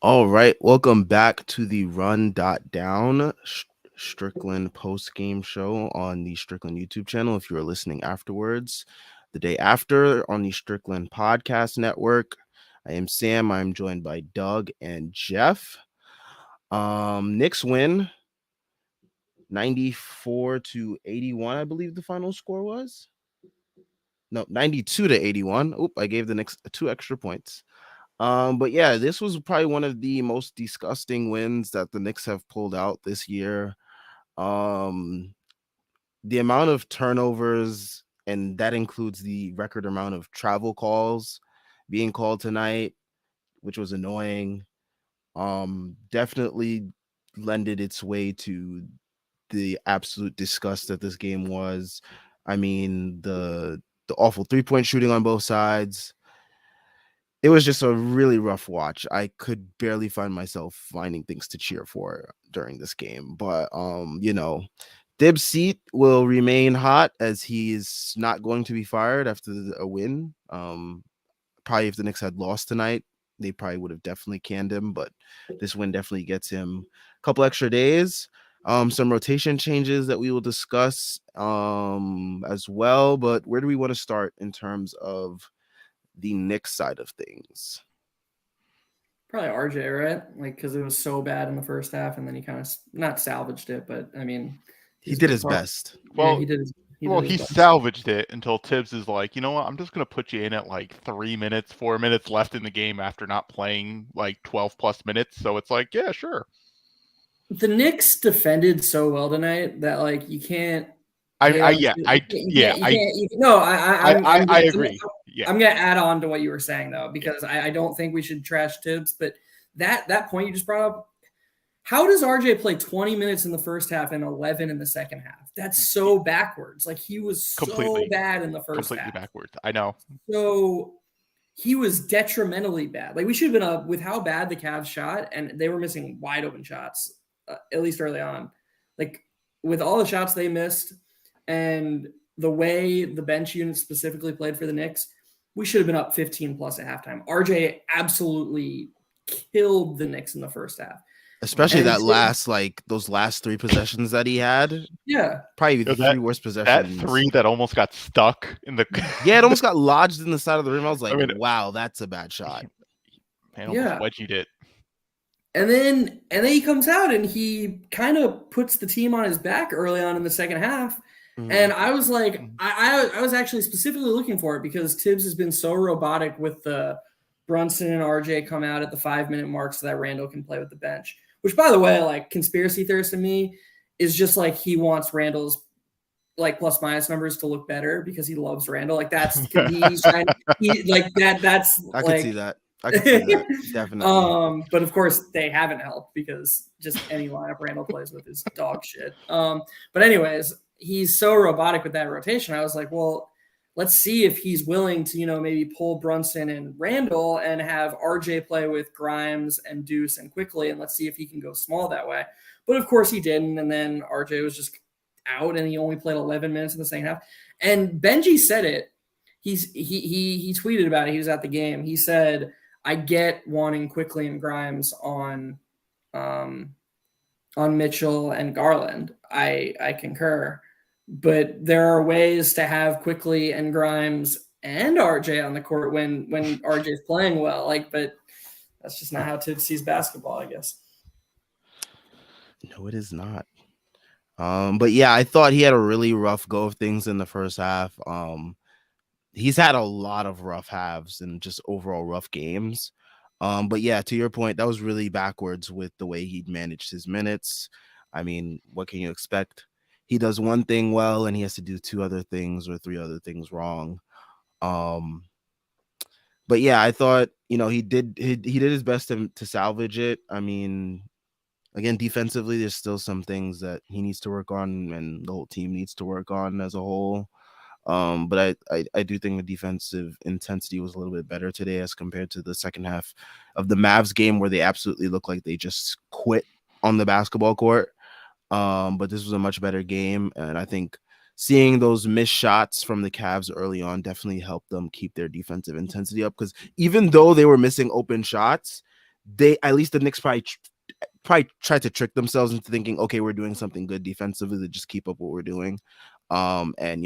All right, welcome back to the Run.down Strickland post-game show on the Strickland YouTube channel. If you are listening afterwards, the day after on the Strickland Podcast Network. I am Sam. I'm joined by Doug and Jeff. Knicks win 94-81, I believe the final score was. No, 92-81. Oop, I gave the Knicks 2 extra points. But yeah, this was probably one of the most disgusting wins that the Knicks have pulled out this year. Um, the amount of turnovers, and that includes the record amount of travel calls being called tonight, which was annoying. Definitely lended its way to the absolute disgust that this game was. I mean, the awful 3-point shooting on both sides. It was just a really rough watch. I could barely find myself finding things to cheer for during this game. But Dib's seat will remain hot as he is not going to be fired after a win. Probably if the Knicks had lost tonight, they probably would have definitely canned him. But this win definitely gets him a couple extra days. Some rotation changes that we will discuss as well. But where do we want to start in terms of the Knicks side of things? Probably RJ, right? Like, because it was so bad in the first half, and then he kind of not salvaged it, but I mean, he did his best. Well, he did. He salvaged it until Tibbs is like, you know what? I'm just gonna put you in at like 4 minutes left in the game after not playing like 12 plus minutes. So it's like, yeah, sure. The Knicks defended so well tonight that like you can't. I agree. Yeah. I'm gonna add on to what you were saying though, because I don't think we should trash Tibbs, but that point you just brought up. How does RJ play 20 minutes in the first half and 11 in the second half? That's so backwards. Like he was so bad in the first half. Completely backwards. I know. So he was detrimentally bad. Like we should have been up with how bad the Cavs shot, and they were missing wide open shots, at least early on. Like with all the shots they missed and the way the bench unit specifically played for the Knicks, we should have been up 15 plus at halftime. RJ absolutely killed the Knicks in the first half. Especially those last 3 possessions that he had. Yeah. Probably the 3 worst possessions. That 3 that almost got stuck in the Yeah, it almost got lodged in the side of the rim. I was like, wow, that's a bad shot. Man, almost wedged it. And then he comes out and he kind of puts the team on his back early on in the second half. Mm-hmm. And I was like, I was actually specifically looking for it because Tibbs has been so robotic with the Brunson and RJ come out at the 5-minute mark so that Randall can play with the bench. Which, by the way, like conspiracy theorist to me is just like he wants Randall's like plus minus numbers to look better because he loves Randall. Like that's he's trying like that. That's I could see that. I could see that definitely. But of course they haven't helped because just any lineup Randall plays with is dog shit. But anyways, he's so robotic with that rotation. I was like, well, let's see if he's willing to, maybe pull Brunson and Randall and have RJ play with Grimes and Deuce and Quickly, and let's see if he can go small that way. But of course he didn't, and then RJ was just out, and he only played 11 minutes in the second half. And Benji said it. He tweeted about it. He was at the game. He said, "I get wanting Quickly and Grimes on Mitchell and Garland. I concur." But there are ways to have Quickly and Grimes and RJ on the court when RJ is playing well. But that's just not how Tibbs sees basketball, I guess. No, it is not. But yeah, I thought he had a really rough go of things in the first half. He's had a lot of rough halves and just overall rough games. But yeah, to your point, that was really backwards with the way he managed his minutes. I mean, what can you expect? He does one thing well and he has to do 2 other things or 3 other things wrong. But yeah, I thought, he did his best to salvage it. I mean, again, defensively, there's still some things that he needs to work on and the whole team needs to work on as a whole. But I do think the defensive intensity was a little bit better today as compared to the second half of the Mavs game where they absolutely looked like they just quit on the basketball court. But this was a much better game, and I think seeing those missed shots from the Cavs early on definitely helped them keep their defensive intensity up, because even though they were missing open shots, the Knicks probably tried to trick themselves into thinking, okay, we're doing something good defensively to just keep up what we're doing. And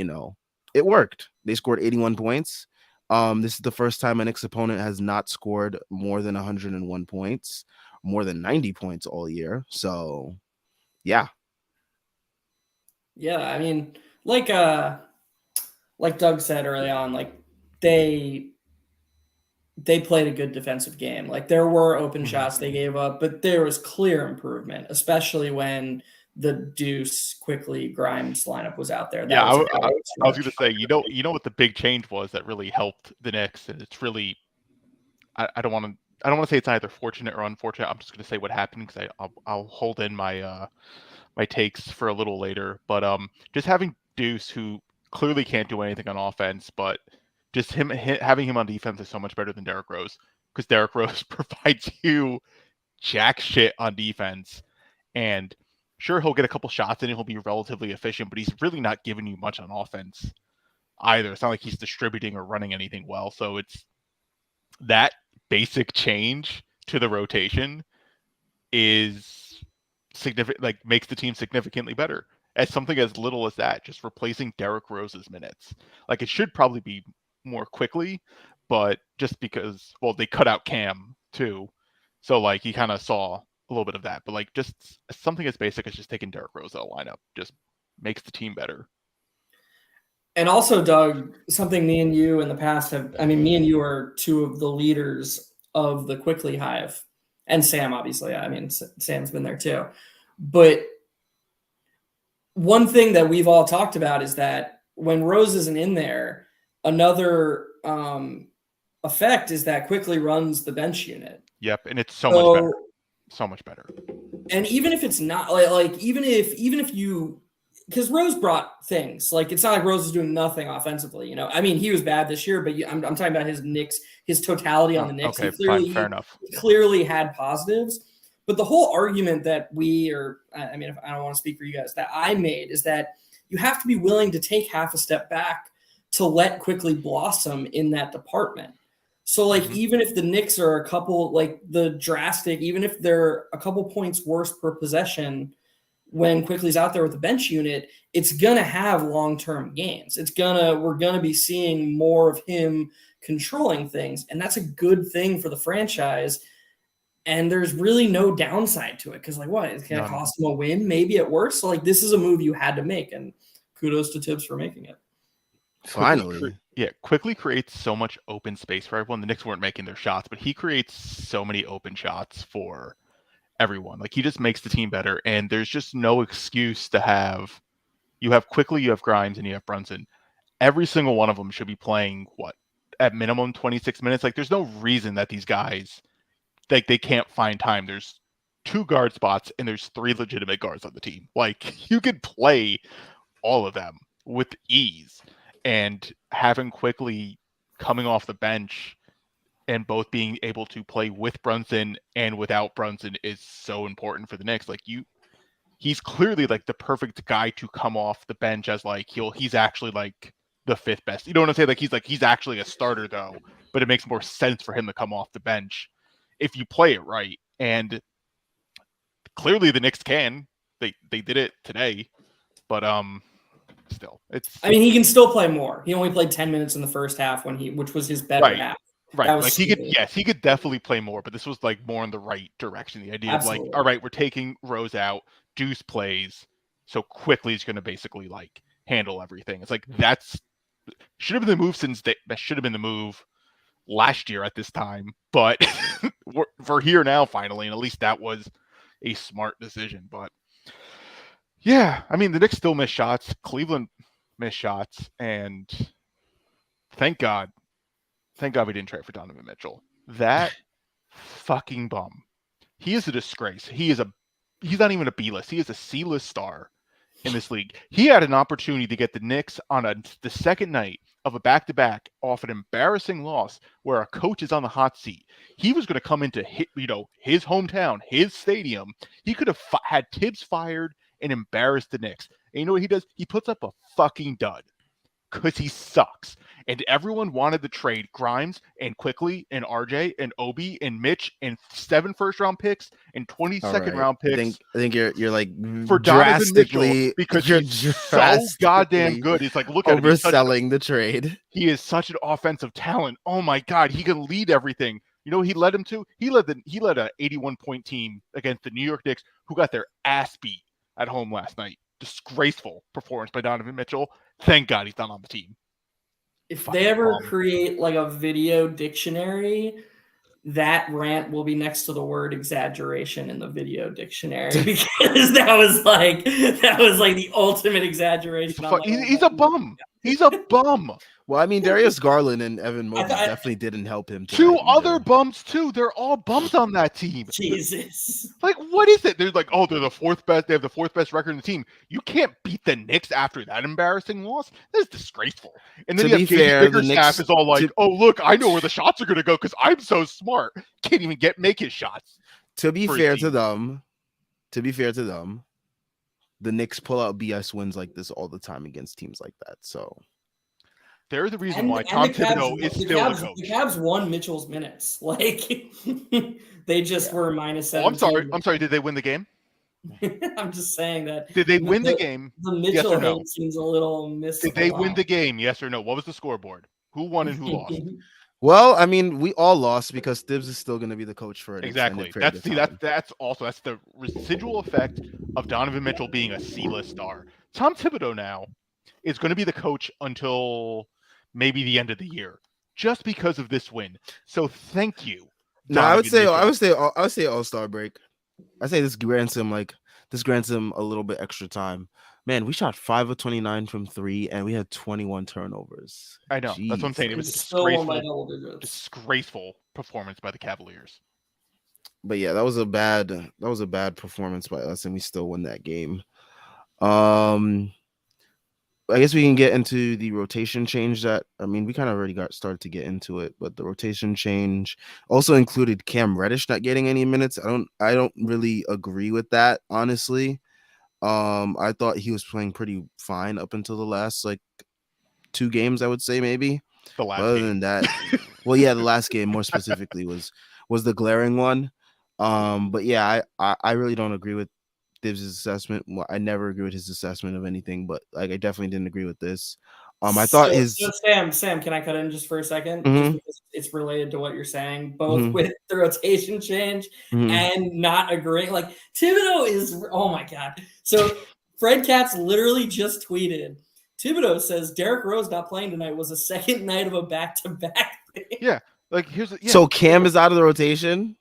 it worked. They scored 81 points. This is the first time a Knicks opponent has not scored more than 101 points, more than 90 points all year. So, yeah. Yeah, I mean, like Doug said early on, like they played a good defensive game. Like there were open shots they gave up, but there was clear improvement, especially when the Deuce Quickly Grimes lineup was out there. That Yeah, was I was going to say, you know what the big change was that really helped the Knicks, and it's really, I don't want to say it's either fortunate or unfortunate. I'm just going to say what happened because I'll hold in my my takes for a little later. But just having Deuce, who clearly can't do anything on offense, but just having him on defense is so much better than Derrick Rose, because Derrick Rose provides you jack shit on defense, and sure, he'll get a couple shots in and he'll be relatively efficient, but he's really not giving you much on offense either. It's not like he's distributing or running anything well. So it's that basic change to the rotation is significant, like makes the team significantly better. As something as little as that, just replacing Derrick Rose's minutes. Like it should probably be more quickly, but just because, well, they cut out Cam too. So like he kind of saw a little bit of that, but like just something as basic as just taking Derrick Rose out of lineup just makes the team better. And also, Doug, something me and you in the past me and you are two of the leaders of the Quickly Hive, and Sam, obviously. I mean, Sam's been there too. But one thing that we've all talked about is that when Rose isn't in there, another effect is that Quickly runs the bench unit. Yep, and it's so much better. So much better. And even if it's not like even if you, because Rose brought things, like it's not like Rose is doing nothing offensively, I mean, he was bad this year, but I'm talking about his Knicks, his totality on the Knicks. Okay, fair enough. He clearly had positives, but the whole argument that I mean, if I don't want to speak for you guys, that I made is that you have to be willing to take half a step back to let Quickly blossom in that department. So, like, even if the Knicks are a couple, like even if they're a couple points worse per possession when Quickly's out there with the bench unit, it's going to have long-term gains. We're going to be seeing more of him controlling things. And that's a good thing for the franchise. And there's really no downside to it. Cause like, what? It's going to cost him a win, maybe at worst. So like, this is a move you had to make, and kudos to Tibbs for making it. Finally. Quickly creates so much open space for everyone. The Knicks weren't making their shots, but he creates so many open shots for everyone. Like he just makes the team better, and there's just no excuse to have Quickly, you have Grimes, and you have Brunson. Every single one of them should be playing at minimum 26 minutes. Like there's no reason that these guys they can't find time. There's 2 guard spots and there's 3 legitimate guards on the team. Like you could play all of them with ease, and having Quickly coming off the bench and both being able to play with Brunson and without Brunson is so important for the Knicks. Like he's clearly like the perfect guy to come off the bench as like he's actually like the 5th best. You know what I'm saying? Like he's actually a starter though, but it makes more sense for him to come off the bench if you play it right. And clearly the Knicks can. They did it today, but still he can still play more. He only played 10 minutes in the first half which was his better half. Right. Like he could definitely play more, but this was like more in the right direction. The idea of like, all right, we're taking Rose out, Deuce plays, so Quickly is going to basically like handle everything. It's like should have been the move that should have been the move last year at this time, but we're here now finally, and at least that was a smart decision. But yeah, I mean the Knicks still miss shots, Cleveland missed shots, and thank God we didn't trade for Donovan Mitchell. That fucking bum. He is a disgrace. He's not even a B-list. He is a C-list star in this league. He had an opportunity to get the Knicks on the second night of a back-to-back off an embarrassing loss where a coach is on the hot seat. He was going to come into his hometown, his stadium. He could have had Tibbs fired and embarrassed the Knicks. And you know what he does? He puts up a fucking dud because he sucks. and everyone wanted the trade Grimes and Quickly and RJ and Obi and Mitch and 7 first-round picks and 22nd round I picks. think you're like For Donovan Mitchell, drastically because you're he's so goddamn good. It's like, look at him. overselling the trade. He is such an offensive talent. Oh my God, he can lead everything. You know, he led him to. He led a 81-point team against the New York Knicks, who got their ass beat at home last night. Disgraceful performance by Donovan Mitchell. Thank God he's not on the team. If they ever create like a video dictionary, that rant will be next to the word exaggeration in the video dictionary, because that was like the ultimate exaggeration. He's a bum. He's a bum. Well, I mean, Darius Garland and Evan Mobley definitely didn't help him. Two other bums too. They're all bums on that team. Jesus. Like, what is it? They're like, oh, they're the 4th best. They have the 4th best record in the team. You can't beat the Knicks after that embarrassing loss. That is disgraceful. And then To be fair, the Bickerstaff is all like, oh, look, I know where the shots are going to go because I'm so smart. Can't even make his shots. To be fair to them, the Knicks pull out BS wins like this all the time against teams like that. So they're the reason why Tom Thibodeau is still the coach. The Cavs won Mitchell's minutes. Like, they just were minus 17. I'm sorry. Did they win the game? I'm just saying that. Did they win the game? The Mitchell hate seems a little mystical. Did they win the game? Yes or no? What was the scoreboard? Who won and who lost? Well, I mean, we all lost because Thibs is still going to be the coach for it. Exactly. That's the residual effect of Donovan Mitchell being a C-list star. Tom Thibodeau now is going to be the coach until maybe the end of the year, just because of this win. So thank you. No, I would say All-Star break. I say this grants him a little bit extra time. Man, we shot 5 of 29 from 3, and we had 21 turnovers. I know. Jeez. That's what I'm saying. It was a disgraceful performance by the Cavaliers. But yeah, that was a bad performance by us, and we still win that game. I guess we can get into the rotation change we kind of already started to get into it, but the rotation change also included Cam Reddish not getting any minutes. I don't really agree with that, honestly. I thought he was playing pretty fine up until the last 2 games, I would say maybe. The last Other game. than that, well, yeah, the last game more specifically was the glaring one. But yeah, I really don't agree with Thibs' assessment. Well, I never agree with his assessment of anything, but I definitely didn't agree with this. I thought Sam, can I cut in just for a second? Mm-hmm. Just because it's related to what you're saying, both with the rotation change and not agreeing. Like, Thibodeau is, oh my God. So Fred Katz literally just tweeted, Thibodeau says Derrick Rose not playing tonight was a second night of a back-to-back thing. Yeah. So Cam is out of the rotation?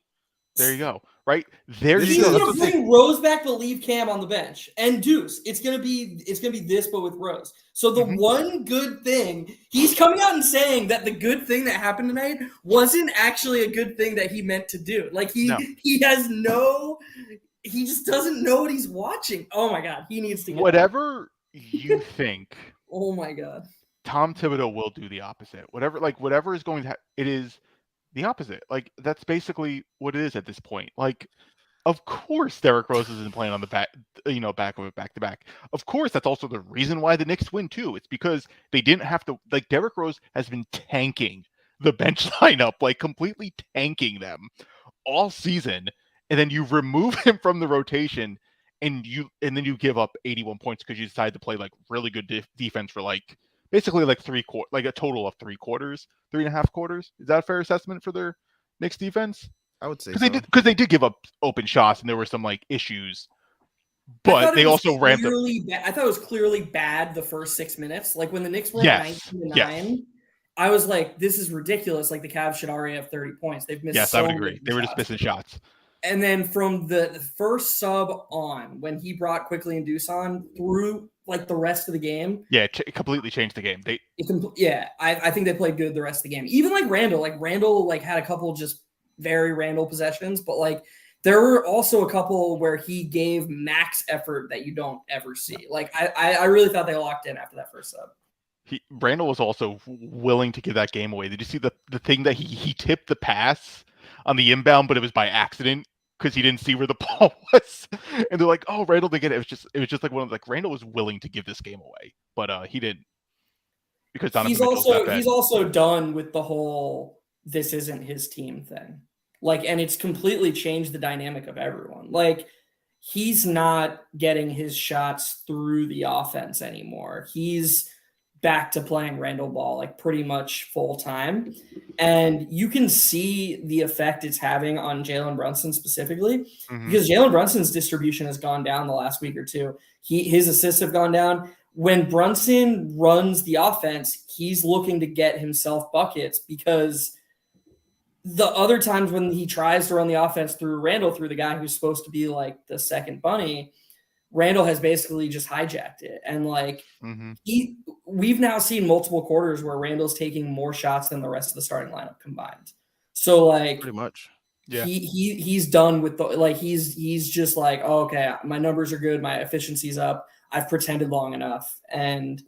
There you go. Right there. He's gonna bring Rose back, but leave Cam on the bench. And Deuce, it's gonna be this, but with Rose. So the one good thing, he's coming out and saying that the good thing that happened tonight wasn't actually a good thing that he meant to do. Like he just doesn't know what he's watching. Oh my God, he needs to get whatever you think. Oh my God, Tom Thibodeau will do the opposite. Whatever is going to it is the opposite. Like, that's basically what it is at this point. Like, of course Derrick Rose isn't playing on the back of it back-to-back. Of course, that's also the reason why the Knicks win too. It's because they didn't have to, Derrick Rose has been tanking the bench lineup, completely tanking them all season, and then you remove him from the rotation and then you give up 81 points because you decide to play really good defense for basically a total of 3.5 quarters. Is that a fair assessment for their Knicks defense? I would say because they did give up open shots and there were some issues, but they also ramped up. I thought it was clearly bad the first 6 minutes. Like when the Knicks were 19-9, I was like, this is ridiculous. Like the Cavs should already have 30 points. They've missed. Yes, I would agree. They were just missing shots. And then from the first sub on, when he brought Quickly and Deuce on through the rest of the game. Yeah, it completely changed the game. I think they played good the rest of the game. Even Randall. Randall had a couple just very Randall possessions, but there were also a couple where he gave max effort that you don't ever see. I really thought they locked in after that first sub. Randall was also willing to give that game away. Did you see the thing that he tipped the pass on the inbound, but it was by accident because he didn't see where the ball was, and they're like, "Oh, Randall did get it." It was just one of Randall was willing to give this game away, but he didn't. because Donovan Mitchell's that bad. He's also done with the whole "this isn't his team" thing. Like, and it's completely changed the dynamic of everyone. Like, he's not getting his shots through the offense anymore. He's back to playing Randall ball like pretty much full time. And you can see the effect it's having on Jalen Brunson specifically, because Jalen Brunson's distribution has gone down the last week or two. His assists have gone down. When Brunson runs the offense, he's looking to get himself buckets, because the other times when he tries to run the offense through Randall, through the guy who's supposed to be like the second bunny, Randall has basically just hijacked it. And like we've now seen multiple quarters where Randall's taking more shots than the rest of the starting lineup combined. So like pretty much. Yeah. He's done with the, like, he's just like, oh, okay, my numbers are good, my efficiency's up, I've pretended long enough. And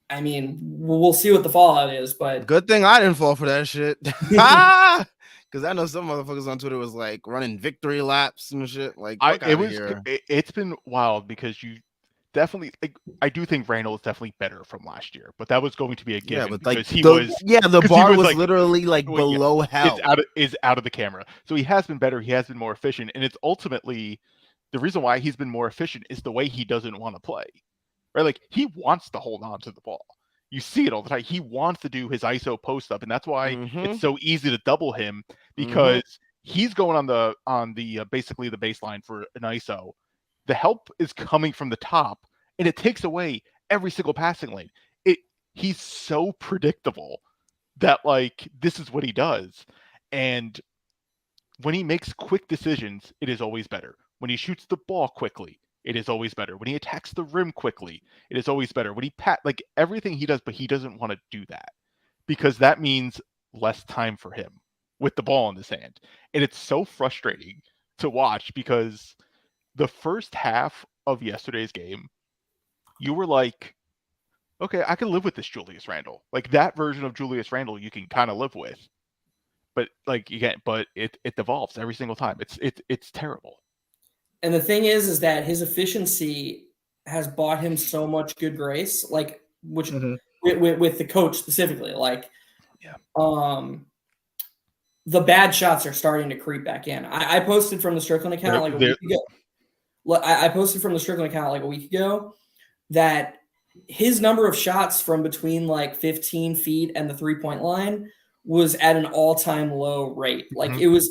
I mean, we'll see what the fallout is, but good thing I didn't fall for that shit. Because I know some motherfuckers on Twitter was like running victory laps and shit. Like, it's been wild, because you definitely, like, I do think Randall is definitely better from last year, but that was going to be a given. Yeah, but because like the bar was literally like below hell. Is out of the camera. So he has been better. He has been more efficient, and it's ultimately the reason why he's been more efficient is the way he doesn't want to play. Right? Like, he wants to hold on to the ball. You see it all the time. He wants to do his ISO post up, and that's why it's so easy to double him, because he's going on the basically the baseline for an ISO. The help is coming from the top, and it takes away every single passing lane. He's so predictable that, like, this is what he does. And when he makes quick decisions, it is always better. When he shoots the ball quickly, it is always better. When he attacks the rim quickly, it is always better. When he like everything he does, but he doesn't want to do that, because that means less time for him with the ball in his hand. And it's so frustrating to watch, because the first half of yesterday's game, you were like, okay, I can live with this Julius Randle. Like, that version of Julius Randle you can kind of live with. But like, you can't, but it devolves every single time. It's terrible. And the thing is that his efficiency has bought him so much good grace, like, which with the coach specifically, like, the bad shots are starting to creep back in. I posted from the Strickland account like a week ago. I posted from the Strickland account like a week ago that his number of shots from between like 15 feet and the 3-point line was at an all-time low rate. Like it's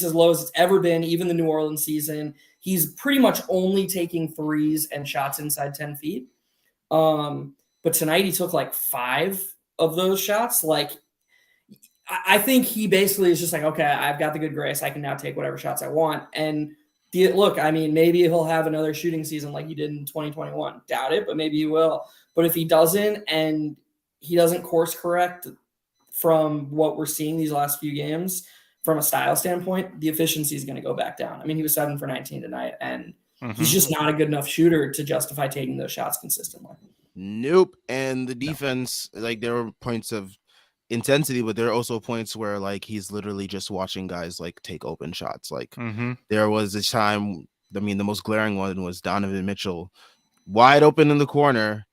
as low as it's ever been. Even the New Orleans season, he's pretty much only taking threes and shots inside 10 feet. But tonight he took like 5 of those shots. Like, I think he basically is just like, okay, I've got the good grace. I can now take whatever shots I want. And look, I mean, maybe he'll have another shooting season like he did in 2021. Doubt it, but maybe he will. But if he doesn't, and he doesn't course correct from what we're seeing these last few games from a style standpoint, the efficiency is going to go back down. I mean, he was 7 for 19 tonight, and he's just not a good enough shooter to justify taking those shots consistently. Nope. And the defense, like, there were points of intensity, but there are also points where like he's literally just watching guys like take open shots. Like there was a time, I mean, the most glaring one was Donovan Mitchell wide open in the corner.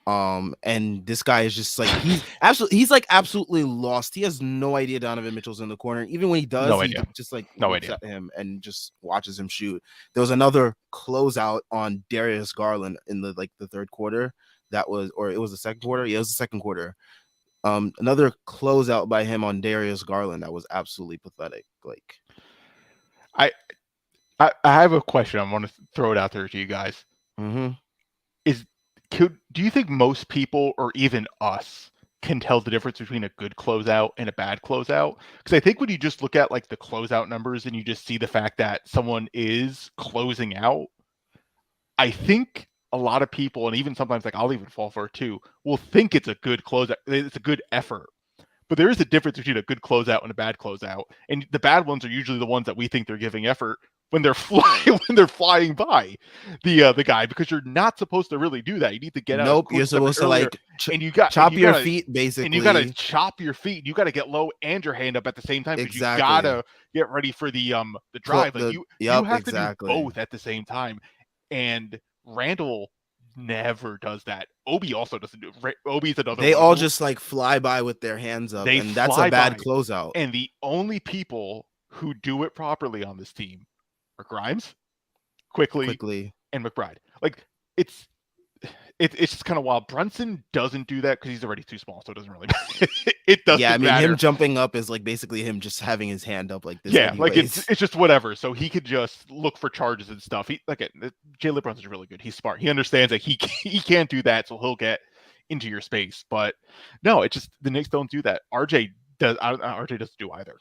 And this guy is just like, he's absolutely lost. He has no idea Donovan Mitchell's in the corner. Even when he does, he just like looks at him and just watches him shoot. There was another closeout on Darius Garland in the third quarter. It was the second quarter. Yeah, it was the second quarter. Another closeout by him on Darius Garland that was absolutely pathetic. Like, I have a question. I want to throw it out there to you guys. Do you think most people, or even us, can tell the difference between a good closeout and a bad closeout? Because I think when you just look at like the closeout numbers and you just see the fact that someone is closing out, I think a lot of people, and even sometimes like I'll even fall for it too, will think it's a good closeout. It's a good effort. But there is a difference between a good closeout and a bad closeout. And the bad ones are usually the ones that we think they're giving effort when they're flying by the guy, because you're not supposed to really do that. You need to get out. Nope, you're supposed to like chop your feet, basically. And you gotta chop your feet. You gotta get low and your hand up at the same time, because you gotta get ready for the drive. Like you have to do both at the same time. And Randall never does that. Obi also doesn't do it. Obi's another They one all who just like fly by with their hands up, they and that's a fly bad by. closeout. And the only people who do it properly on this team are Grimes, Quickly, Quickly. and McBride. Like it's it's just kind of wild. Brunson doesn't do that because he's already too small, so it doesn't really it Yeah, I doesn't mean, him matter. jumping up is like basically him just having his hand up like this Yeah, like anyways. it's just whatever. So he could just look for charges and stuff. He like Jalen Brunson's really good. He's smart. He understands that he can't do that, so he'll get into your space. But no, it's just the Knicks don't do that. RJ does. RJ doesn't do either.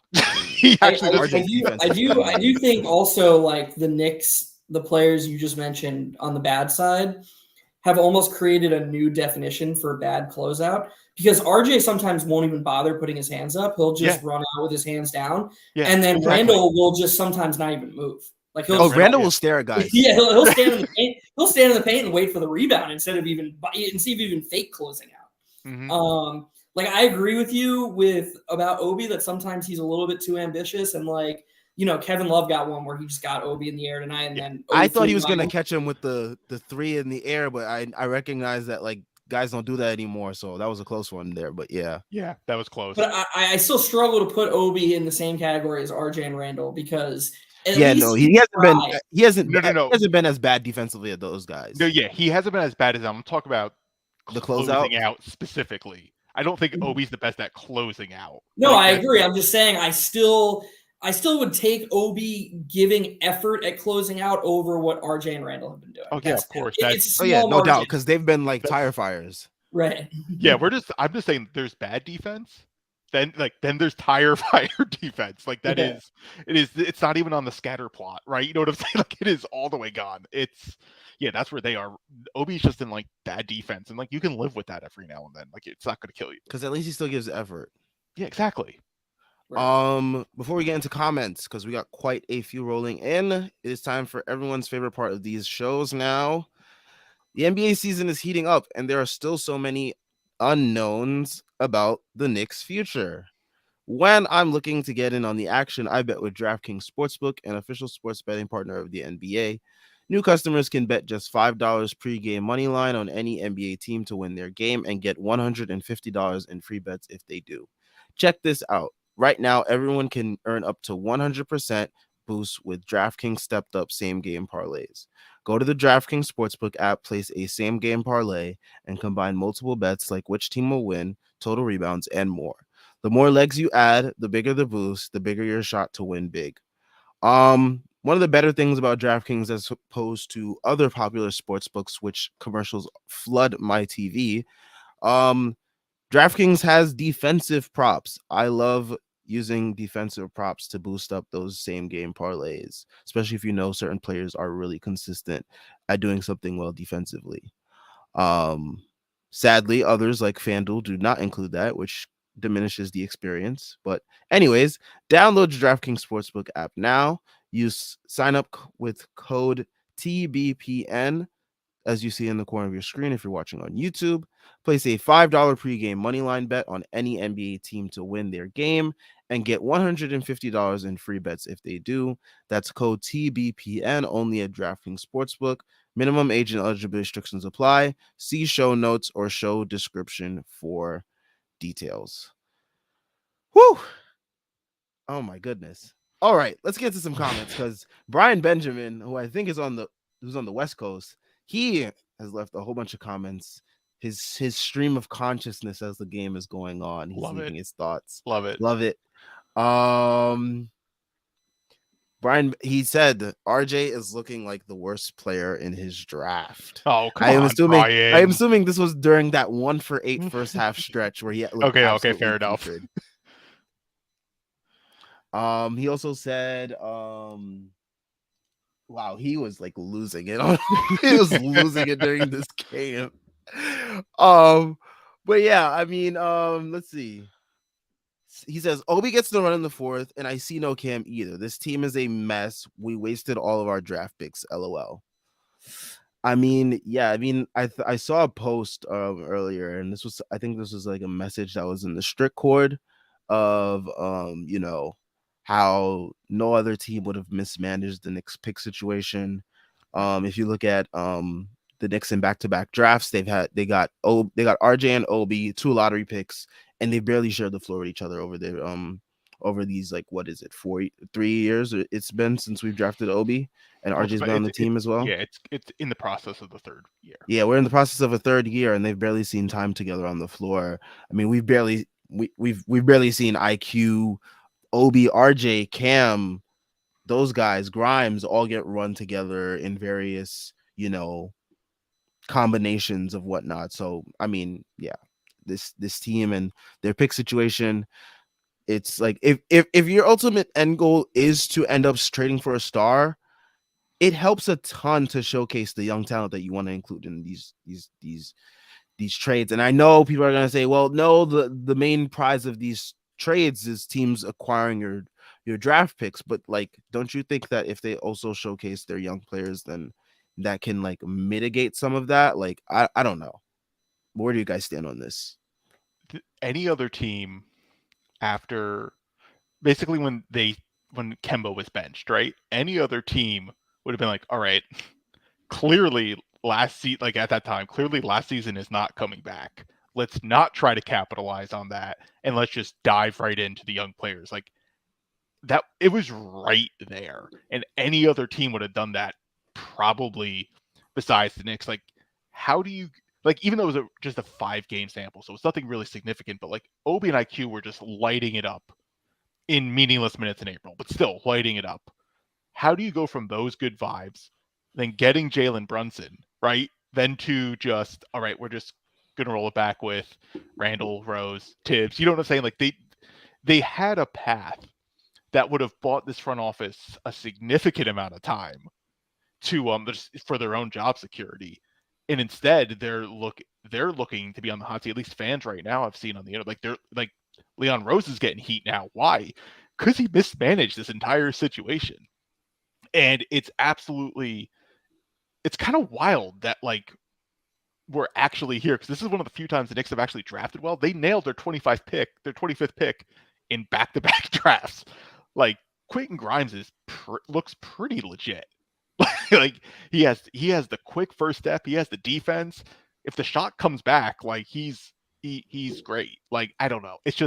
He actually doesn't. I do think also like the Knicks, the players you just mentioned on the bad side, have almost created a new definition for bad closeout because RJ sometimes won't even bother putting his hands up. He'll just run out with his hands down. Yeah, and then exactly. Randall will just sometimes not even move. Like Randall will stare at guys. Yeah, he'll stand in the paint. He'll stand in the paint and wait for the rebound instead of even fake closing out. Mm-hmm. Like I agree with you about Obi that sometimes he's a little bit too ambitious and like Kevin Love got one where he just got Obi in the air tonight and then I thought he was gonna catch him with the three in the air, but I recognize that like guys don't do that anymore, so that was a close one there. But yeah, that was close. But I still struggle to put Obi in the same category as RJ and Randall because he hasn't been as bad defensively as those guys. No, yeah, he hasn't been as bad as I'm talking about the closing out specifically. I don't think Obi's the best at closing out. No, I agree. I'm just saying I still would take Obi giving effort at closing out over what RJ and Randall have been doing. Oh, yeah, of course. No doubt, because they've been like tire fires. Right. Yeah, I'm just saying there's bad defense. Then there's tire fire defense. Like that is it's not even on the scatter plot, right? You know what I'm saying? Like it is all the way gone. That's where they are. Obi's just in like bad defense, and like you can live with that every now and then. Like it's not going to kill you because at least he still gives effort. Yeah, exactly. Right. Before we get into comments, because we got quite a few rolling in, it is time for everyone's favorite part of these shows now. The NBA season is heating up, and there are still so many unknowns about the Knicks' future. When I'm looking to get in on the action, I bet with DraftKings Sportsbook, an official sports betting partner of the NBA. New customers can bet just $5 pre-game money line on any NBA team to win their game and get $150 in free bets if they do. Check this out. Right now, everyone can earn up to 100% boost with DraftKings stepped up same game parlays. Go to the DraftKings Sportsbook app, place a same game parlay, and combine multiple bets like which team will win, total rebounds, and more. The more legs you add, the bigger the boost, the bigger your shot to win big. One of the better things about DraftKings as opposed to other popular sports books, which commercials flood my TV, DraftKings has defensive props. I love using defensive props to boost up those same game parlays, especially if you know certain players are really consistent at doing something well defensively. Sadly, others like FanDuel do not include that, which diminishes the experience. But anyways, download the DraftKings Sportsbook app now. Sign up with code TBPN as you see in the corner of your screen if you're watching on YouTube. Place a $5 pregame moneyline bet on any NBA team to win their game and get $150 in free bets if they do. That's code TBPN only at DraftKings Sportsbook. Minimum age and eligibility restrictions apply. See show notes or show description for details. Whew. Oh my goodness. All right, let's get to some comments because Brian Benjamin, who I think is who's on the West Coast, he has left a whole bunch of comments. His stream of consciousness as the game is going on. He's leaving his thoughts. Love it. Brian, he said RJ is looking like the worst player in his draft. Oh, come on, Brian. I am assuming this was during that 1-for-8 first half stretch where he okay, fair enough. He also said, wow, he was like losing it. He was losing it during this game. But yeah, I mean, let's see. He says Obi gets the run in the fourth, and I see no Cam either. This team is a mess. We wasted all of our draft picks. LOL. I mean, yeah. I mean, I saw a post earlier, and I think this was like a message that was in the strict cord of how no other team would have mismanaged the Knicks pick situation. If you look at the Knicks in back-to-back drafts. They got RJ and Obi, 2 lottery picks, and they barely shared the floor with each other over these, like, what is it, 3 years it's been since we've drafted Obi, and Well, RJ's been on the team as well. Yeah, it's in the process of the 3rd year. Yeah, we're in the process of a 3rd year, and they've barely seen time together on the floor. I mean, we've barely seen IQ, Obi, RJ, Cam, those guys, Grimes, all get run together in various, combinations of whatnot. So, I mean, yeah, this team and their pick situation, it's like if your ultimate end goal is to end up trading for a star, it helps a ton to showcase the young talent that you want to include in these trades. And I know people are going to say, well, no, the main prize of these trades is teams acquiring your draft picks, but, like, don't you think that if they also showcase their young players, then that can, like, mitigate some of that? Like, I don't know. Where do you guys stand on this? Any other team, after basically when Kemba was benched, right? Any other team would have been like, all right, clearly last season is not coming back. Let's not try to capitalize on that, and let's just dive right into the young players. Like that, it was right there, and any other team would have done that probably, besides the Knicks. Like, how do you, like, even though it was just a 5-game sample, so it's nothing really significant, but, like, Obi and IQ were just lighting it up in meaningless minutes in April, but still lighting it up. How do you go from those good vibes, then getting Jalen Brunson, right? Then to just, all right, we're just gonna roll it back with Randall, Rose, Tibbs. You know what I'm saying? Like they had a path that would have bought this front office a significant amount of time to just for their own job security. And instead they're looking to be on the hot seat. At least fans right now I've seen on the internet, like they're like, Leon Rose is getting heat now. Why? Because he mismanaged this entire situation. And it's kind of wild that, like, we're actually here, because this is one of the few times the Knicks have actually drafted well. They nailed their 25th pick in back-to-back drafts. Like, Quentin Grimes looks pretty legit. Like he has the quick first step. He has the defense. If the shot comes back, like he's great. Like, I don't know. It's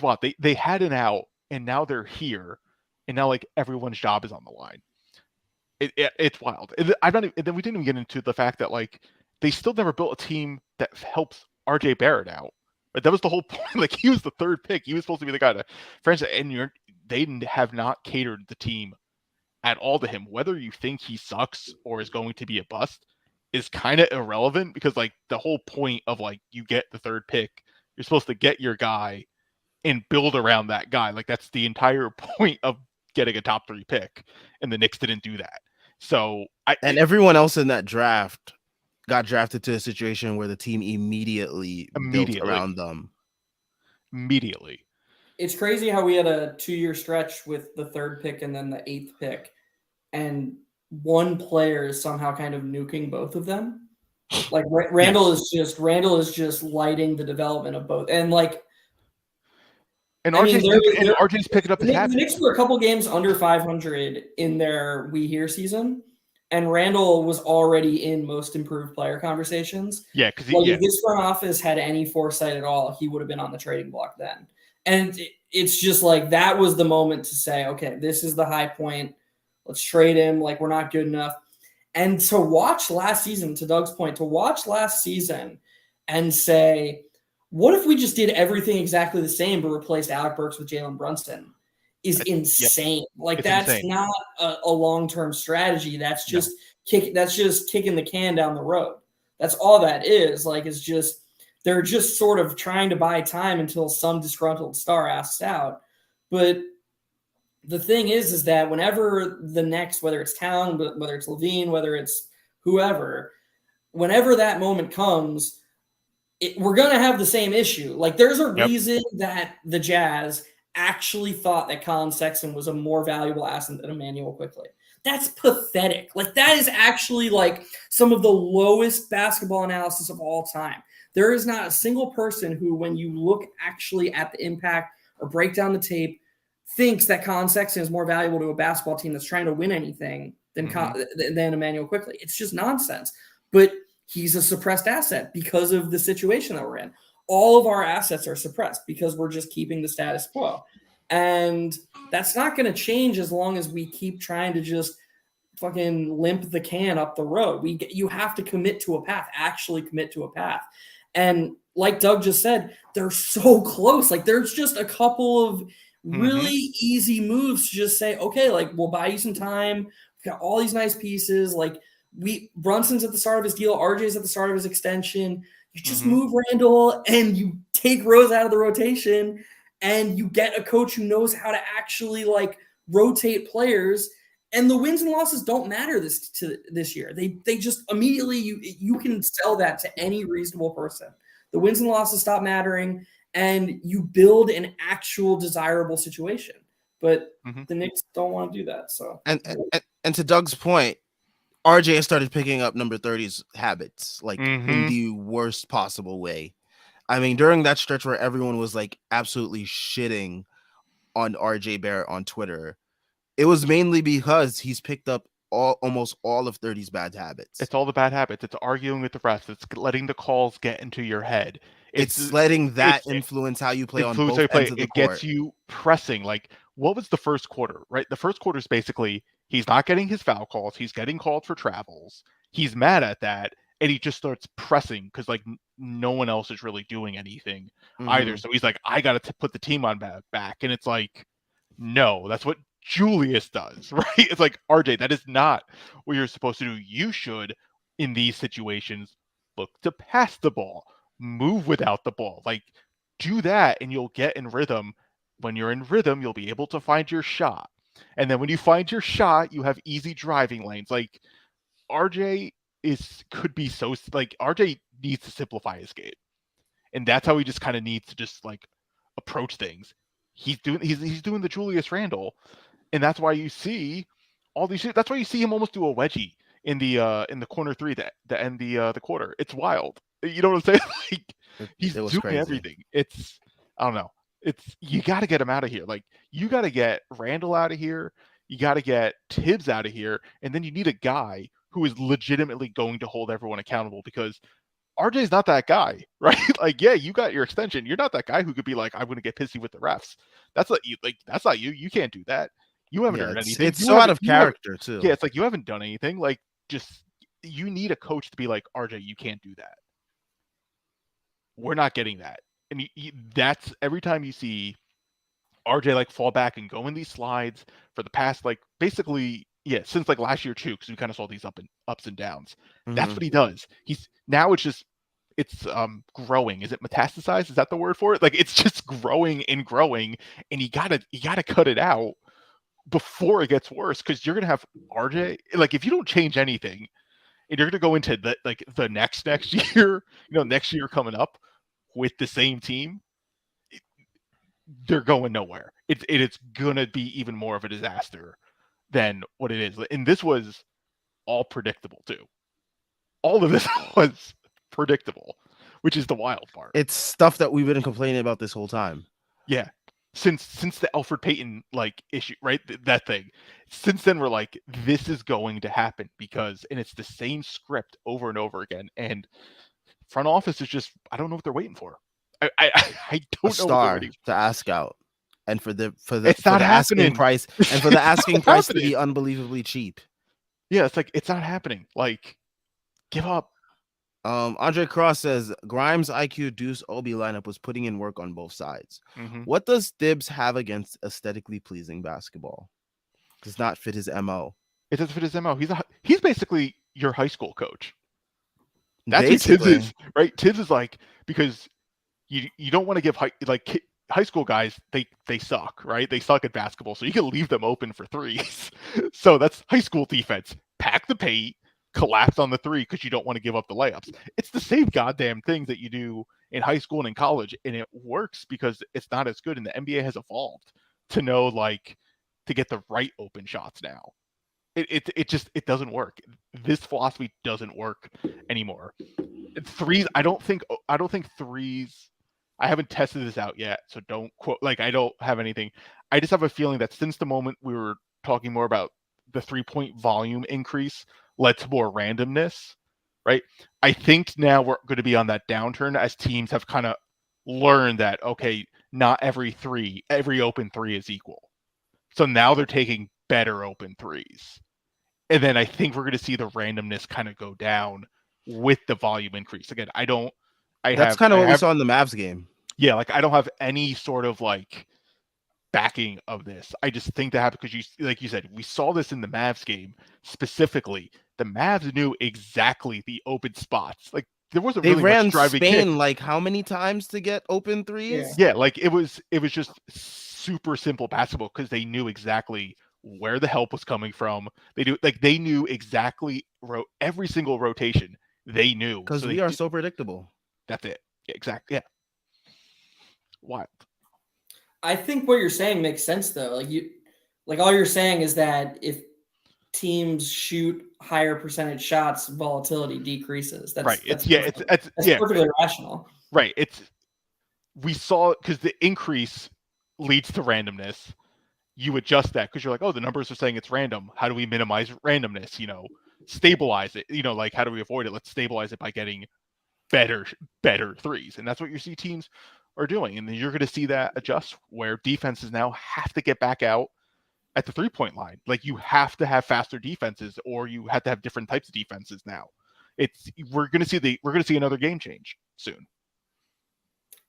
wild. They had an out, and now they're here, and now, like, everyone's job is on the line. It's wild. And then we didn't even get into the fact that, like, they still never built a team that helps RJ Barrett out. Right? That was the whole point. Like, he was the 3rd pick. He was supposed to be the guy to franchise, and they have not catered the team at all to him. Whether you think he sucks or is going to be a bust is kind of irrelevant, because, like, the whole point of, like, you get the 3rd pick, you're supposed to get your guy and build around that guy. Like, that's the entire point of getting a top 3 pick, and the Knicks didn't do that. So everyone else in that draft got drafted to a situation where the team immediately built around them. Immediately. It's crazy how we had a 2-year stretch with the 3rd pick and then the 8th pick, and one player is somehow kind of nuking both of them. Like Randall is just lighting the development of both, and like. And RJ's picking up the habit. The Knicks were a couple games under 500 in their We Here season, and Randall was already in most improved player conversations. Yeah, because if this front office had any foresight at all, he would have been on the trading block then. And it's just like, that was the moment to say, okay, this is the high point. Let's trade him. Like, we're not good enough. And to watch last season, to Doug's point, and say, what if we just did everything exactly the same but replaced Alec Burks with Jalen Brunson is insane. Yep. Like, that's insane. Not a long-term strategy. That's just kicking the can down the road. That's all that is. Like, it's just, they're just sort of trying to buy time until some disgruntled star asks out. But the thing is that whenever the next, whether it's Town, whether it's Levine, whether it's whoever, whenever that moment comes, we're going to have the same issue. Like, there's a reason that the Jazz actually thought that Colin Sexton was a more valuable asset than Emmanuel Quickley. That's pathetic. Like, that is actually, like, some of the lowest basketball analysis of all time. There is not a single person who, when you look actually at the impact or break down the tape, thinks that Colin Sexton is more valuable to a basketball team that's trying to win anything than Emmanuel Quickly. It's just nonsense. But he's a suppressed asset because of the situation that we're in. All of our assets are suppressed because we're just keeping the status quo. And that's not going to change as long as we keep trying to just fucking limp the can up the road. You have to commit to a path, actually commit to a path. And like Doug just said, they're so close. Like there's just a couple of really easy moves to just say, okay, like we'll buy you some time. We've got all these nice pieces. Like Brunson's at the start of his deal. RJ's at the start of his extension. You just move Randall and you take Rose out of the rotation and you get a coach who knows how to actually like rotate players. And the wins and losses don't matter this year. They just immediately you can sell that to any reasonable person. The wins and losses stop mattering, and you build an actual desirable situation. But the Knicks don't want to do that. So and to Doug's point, RJ has started picking up number 30's habits, like in the worst possible way. I mean, during that stretch where everyone was like absolutely shitting on RJ Barrett on Twitter, it was mainly because he's picked up almost all of 30's bad habits. It's all the bad habits. It's arguing with the refs. It's letting the calls get into your head. It's letting that influence how you play on both ends of the court. It gets you pressing. Like, what was the first quarter, right? The first quarter is basically he's not getting his foul calls. He's getting called for travels. He's mad at that, and he just starts pressing because, like, no one else is really doing anything either. So he's like, I got to put the team on back. And it's like, no, that's what Julius does, right? It's like, RJ, that is not what you're supposed to do. You should, in these situations, look to pass the ball, move without the ball, like do that, and you'll get in rhythm. When you're in rhythm, you'll be able to find your shot. And then when you find your shot, you have easy driving lanes. Like RJ could be so like RJ needs to simplify his game. And that's how he just kind of needs to just like approach things. He's doing the Julius Randle. And that's why you see all these shit. That's why you see him almost do a wedgie in the corner three that end the quarter. It's wild. You know what I'm saying? Like he's doing crazy. Everything. It's I don't know. It's you got to get him out of here. Like you got to get Randall out of here. You got to get Tibbs out of here, and then you need a guy who is legitimately going to hold everyone accountable because RJ's not that guy, right? Like, yeah, you got your extension. You're not that guy who could be like, I'm going to get pissy with the refs. That's not you. Like, that's not you. You can't do that. You haven't earned anything. It's so out of character, too. Yeah, it's like you haven't done anything. Like, just you need a coach to be like, RJ, you can't do that. We're not getting that. And that's every time you see RJ like fall back and go in these slides for the past, like, basically, yeah, since like last year too, because we kind of saw these ups and downs. That's what he does. It's growing. Is it metastasized? Is that the word for it? Like it's just growing, and you gotta cut it out before it gets worse, because you're gonna have RJ, like if you don't change anything, and you're gonna go into the next year, next year coming up with the same team, they're going nowhere. It's gonna be even more of a disaster than what it is. And this was all predictable too. All of this was predictable, which is the wild part. It's stuff that we've been complaining about this whole time. Yeah. Since the Alfred Payton like issue, right? That thing. Since then we're like, this is going to happen and it's the same script over and over again. And front office is just, I don't know what they're waiting for. I don't know a star to ask out. And for the asking price, and for the asking price to be unbelievably cheap. Yeah, it's like it's not happening. Like, give up. Andre Cross says Grimes, IQ, Deuce, Obi lineup was putting in work on both sides. What does Thibs have against aesthetically pleasing basketball? Does not fit his MO. It doesn't fit his MO. He's basically your high school coach. That's what Tibbs is, right? Tibbs is like, because you don't want to give high school guys, they suck, right? They suck at basketball, so you can leave them open for threes. So that's high school defense. Pack the paint, collapse on the three because you don't want to give up the layups. It's the same goddamn thing that you do in high school and in college, and it works because it's not as good, and the NBA has evolved to know to get the right open shots now. It doesn't work. This philosophy doesn't work anymore. Threes, I don't think threes. I haven't tested this out yet, so don't quote. I don't have anything. I just have a feeling that since the moment we were talking more about the 3-point volume increase led to more randomness, right? I think now we're going to be on that downturn as teams have kind of learned that, okay, not every open three is equal. So now they're taking better open threes. And then I think we're going to see the randomness kind of go down with the volume increase. Again, That's kind of what we saw in the Mavs game. Yeah, like I don't have any sort of like backing of this. I just think that happened because like you said, we saw this in the Mavs game specifically. The Mavs knew exactly the open spots. Like there wasn't really ran much driving Spain kick. like how many times to get open threes? Yeah, like it was just super simple basketball because they knew exactly where the help was coming from. They knew exactly every single rotation. They knew because we are so predictable. That's it. Yeah, exactly. Yeah. Wild. I think what you're saying makes sense though. Like all you're saying is that if teams shoot higher percentage shots, volatility decreases. That's right. That's It's perfectly rational. Right. We saw because the increase leads to randomness. You adjust that because you're like, oh, the numbers are saying it's random. How do we minimize randomness? Stabilize it. Like how do we avoid it? Let's stabilize it by getting better threes. And that's what you see teams are doing. And then you're going to see that adjust where defenses now have to get back out at the 3-point line. Like you have to have faster defenses or you have to have different types of defenses now. We're going to see another game change soon.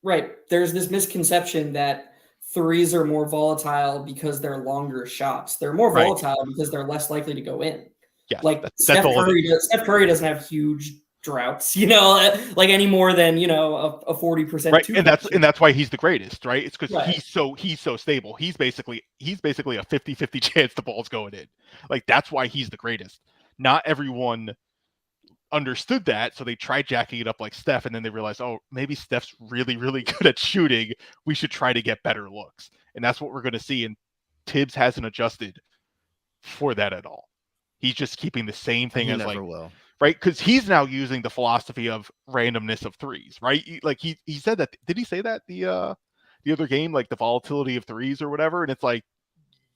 Right. There's this misconception that threes are more volatile because they're longer shots. They're more volatile because they're less likely to go in. Yeah. Like Steph Curry doesn't have huge droughts, like any more than, a 40%. Right. And that's why he's the greatest, right? It's because he's so stable. He's basically a 50-50 chance the ball's going in. Like that's why he's the greatest. Not everyone understood that, so they tried jacking it up like Steph, and then they realized, oh, maybe Steph's really, really good at shooting. We should try to get better looks. And that's what we're going to see. And Tibbs hasn't adjusted for that at all. He's just keeping the same thing as like, will. Right? Because he's now using the philosophy of randomness of threes, right? He said that. Did he say that the other game, like the volatility of threes or whatever? And it's like,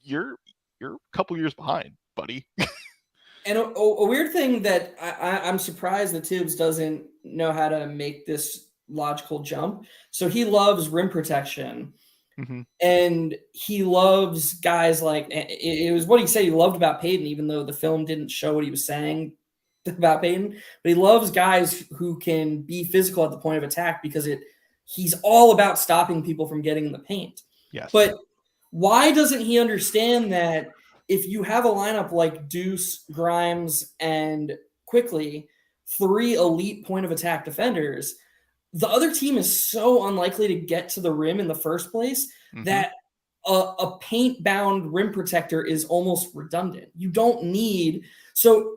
you're a couple years behind, buddy. And a weird thing that I'm surprised that Tibbs doesn't know how to make this logical jump. So he loves rim protection. Mm-hmm. And he loves guys like, it was what he said he loved about Payton, even though the film didn't show what he was saying about Payton. But he loves guys who can be physical at the point of attack because he's all about stopping people from getting in the paint. Yes. But why doesn't he understand that if you have a lineup like Deuce, Grimes, and Quickly, 3 elite point of attack defenders, the other team is so unlikely to get to the rim in the first place that a paint-bound rim protector is almost redundant. You don't need – so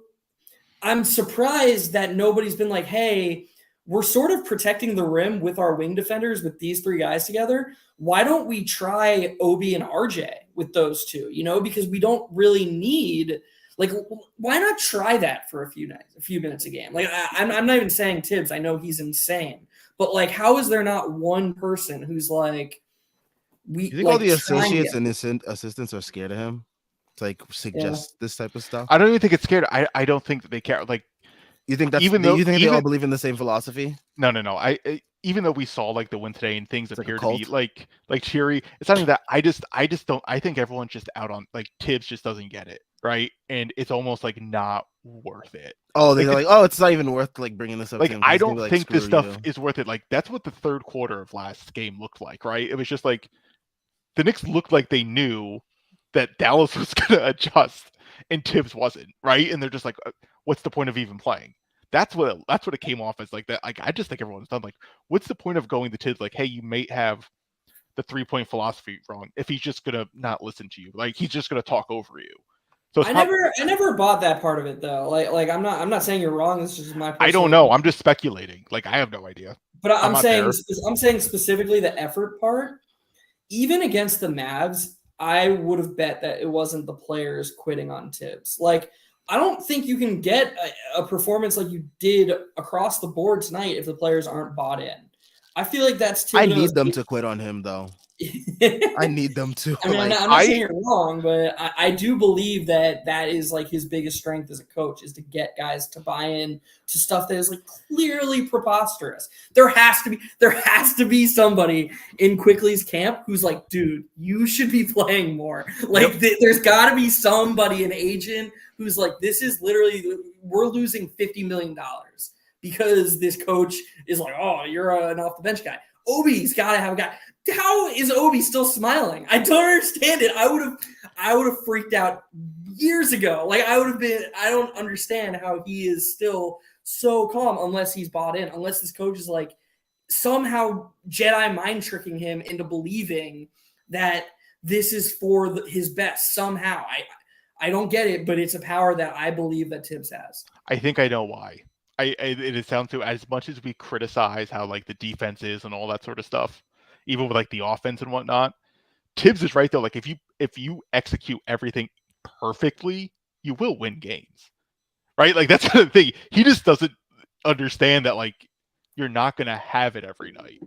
I'm surprised that nobody's been like, hey, we're sort of protecting the rim with our wing defenders with these 3 guys together. Why don't we try Obi and RJ with those 2, because we don't really need – like, why not try that for a few minutes a game? Like, I'm not even saying Tibbs. I know he's insane. But, like, how is there not one person who's like – you think all the associates and assistants are scared of him? To, like, suggest this type of stuff? I don't even think it's scared. I don't think that they care. Like, you think that's – you think they all believe in the same philosophy? No. Even though we saw like the win today and things appear to be like cheery, it's not even that. I just don't. I think everyone's just out on like Tibbs just doesn't get it, right? And it's almost like not worth it. Oh, they're like, oh, it's not even worth like bringing this up. Like I don't think this stuff is worth it. Like that's what the third quarter of last game looked like, right? It was just like the Knicks looked like they knew that Dallas was going to adjust and Tibbs wasn't, right? And they're just like, what's the point of even playing? That's what it came off as like that. Like I just think everyone's done. Like, what's the point of going to Tibbs? Like, hey, you may have the 3-point philosophy wrong if he's just gonna not listen to you. Like he's just gonna talk over you. So I never bought that part of it though. Like I'm not saying you're wrong. This is just my. I don't know. I'm just speculating. Like I have no idea. But I'm saying specifically the effort part. Even against the Mavs, I would have bet that it wasn't the players quitting on Tibbs. Like. I don't think you can get a performance like you did across the board tonight if the players aren't bought in. I feel like that's too. I need them to quit on him though. I need them to. I mean, Like, I'm not saying you're wrong, but I do believe that is like his biggest strength as a coach is to get guys to buy in to stuff that is like clearly preposterous. There has to be somebody in Quickly's camp who's like, dude, you should be playing more. Like, there's got to be somebody, an agent, who's like, this is literally, we're losing $50 million because this coach is like, oh, you're an off the bench guy. Obi's got to have a guy. How is Obi still smiling? I don't understand it. I would have freaked out years ago. Like, I don't understand how he is still so calm unless he's bought in, unless this coach is like somehow Jedi mind tricking him into believing that this is for his best somehow. I don't get it, but it's a power that I believe that Tibbs has. I think I know why. It sounds to, as much as we criticize how like the defense is and all that sort of stuff, even with like the offense and whatnot, Tibbs is right though. Like if you execute everything perfectly, you will win games, right? Like that's the thing. He just doesn't understand that like you're not gonna have it every night.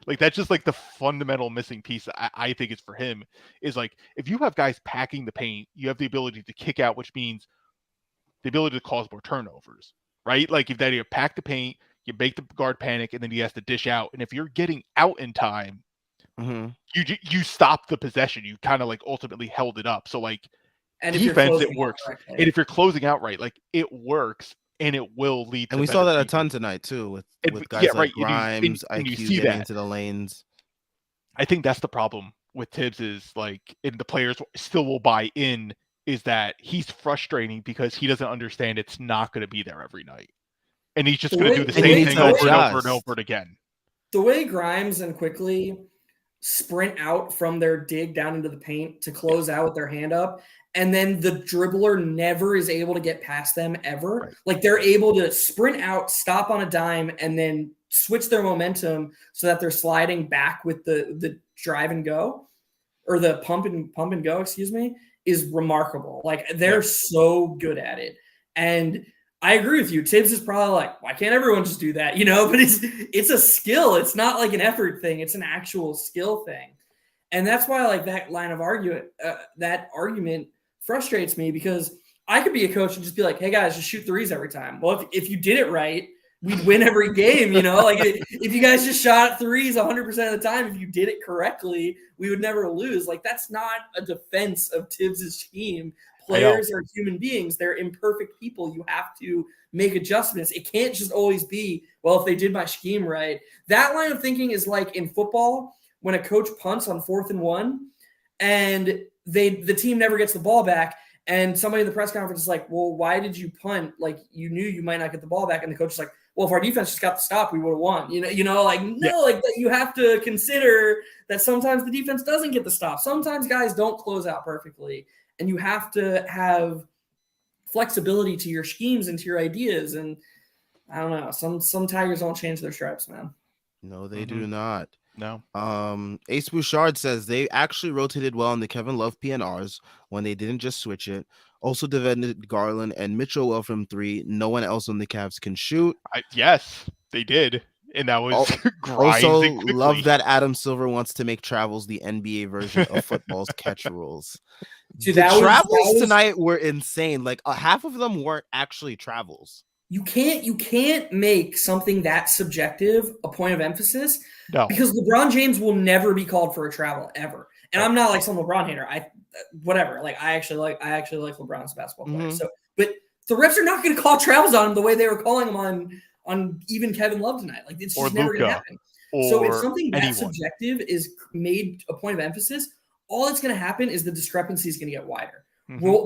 Like that's just like the fundamental missing piece I think is for him is like if you have guys packing the paint, you have the ability to kick out, which means the ability to cause more turnovers, right? Like if that you pack the paint, you make the guard panic, and then he has to dish out. And if you're getting out in time, you stop the possession. You kind of like ultimately held it up. So like and defense, it works. And if you're closing out right, like it works, and it will lead. And we saw that a ton tonight too, with guys like Grimes, IQ getting into the lanes. I think that's the problem with Tibbs is like, and the players still will buy in. Is that he's frustrating because he doesn't understand it's not going to be there every night. And he's just going to do the same thing over and over and over again. The way Grimes and Quickly sprint out from their dig down into the paint to close out with their hand up, and then the dribbler never is able to get past them ever. Right. Like they're able to sprint out, stop on a dime, and then switch their momentum so that they're sliding back with the drive and go, or the pump and go, excuse me, is remarkable. Like they're so good at it. And I agree with you. Tibbs is probably like, why can't everyone just do that? You know, but it's a skill. It's not like an effort thing. It's an actual skill thing. And that's why like that line of that argument frustrates me because I could be a coach and just be like, hey guys, just shoot threes every time. Well, if you did it right, we'd win every game, you know, like if you guys just shot threes 100% of the time, if you did it correctly, we would never lose. Like that's not a defense of Tibbs's team. Players are human beings. They're imperfect people. You have to make adjustments. It can't just always be, well, if they did my scheme right. That line of thinking is like in football, when a coach punts on 4th and 1 and the team never gets the ball back. And somebody in the press conference is like, well, why did you punt? Like you knew you might not get the ball back. And the coach is like, well, if our defense just got the stop, we would have won. Like you have to consider that sometimes the defense doesn't get the stop. Sometimes guys don't close out perfectly, and you have to have flexibility to your schemes and to your ideas. And I don't know, some Tigers don't change their stripes, man. No, they do not. No. Ace Bouchard says they actually rotated well on the Kevin Love PNRs when they didn't just switch it. Also defended Garland and Mitchell well from 3. No one else on the Cavs can shoot. Yes, they did. And that was also love that Adam Silver wants to make travels the NBA version of football's catch rules. Dude, the travels tonight were insane. Like half of them weren't actually travels. You can't make something that subjective a point of emphasis because LeBron James will never be called for a travel ever. And I'm not like some LeBron hater. I actually like LeBron as a basketball player. So, but the refs are not going to call travels on him the way they were calling him on even Kevin Love tonight. Like it's just never going to happen. So if something that subjective is made a point of emphasis, all that's going to happen is the discrepancy is going to get wider. Well,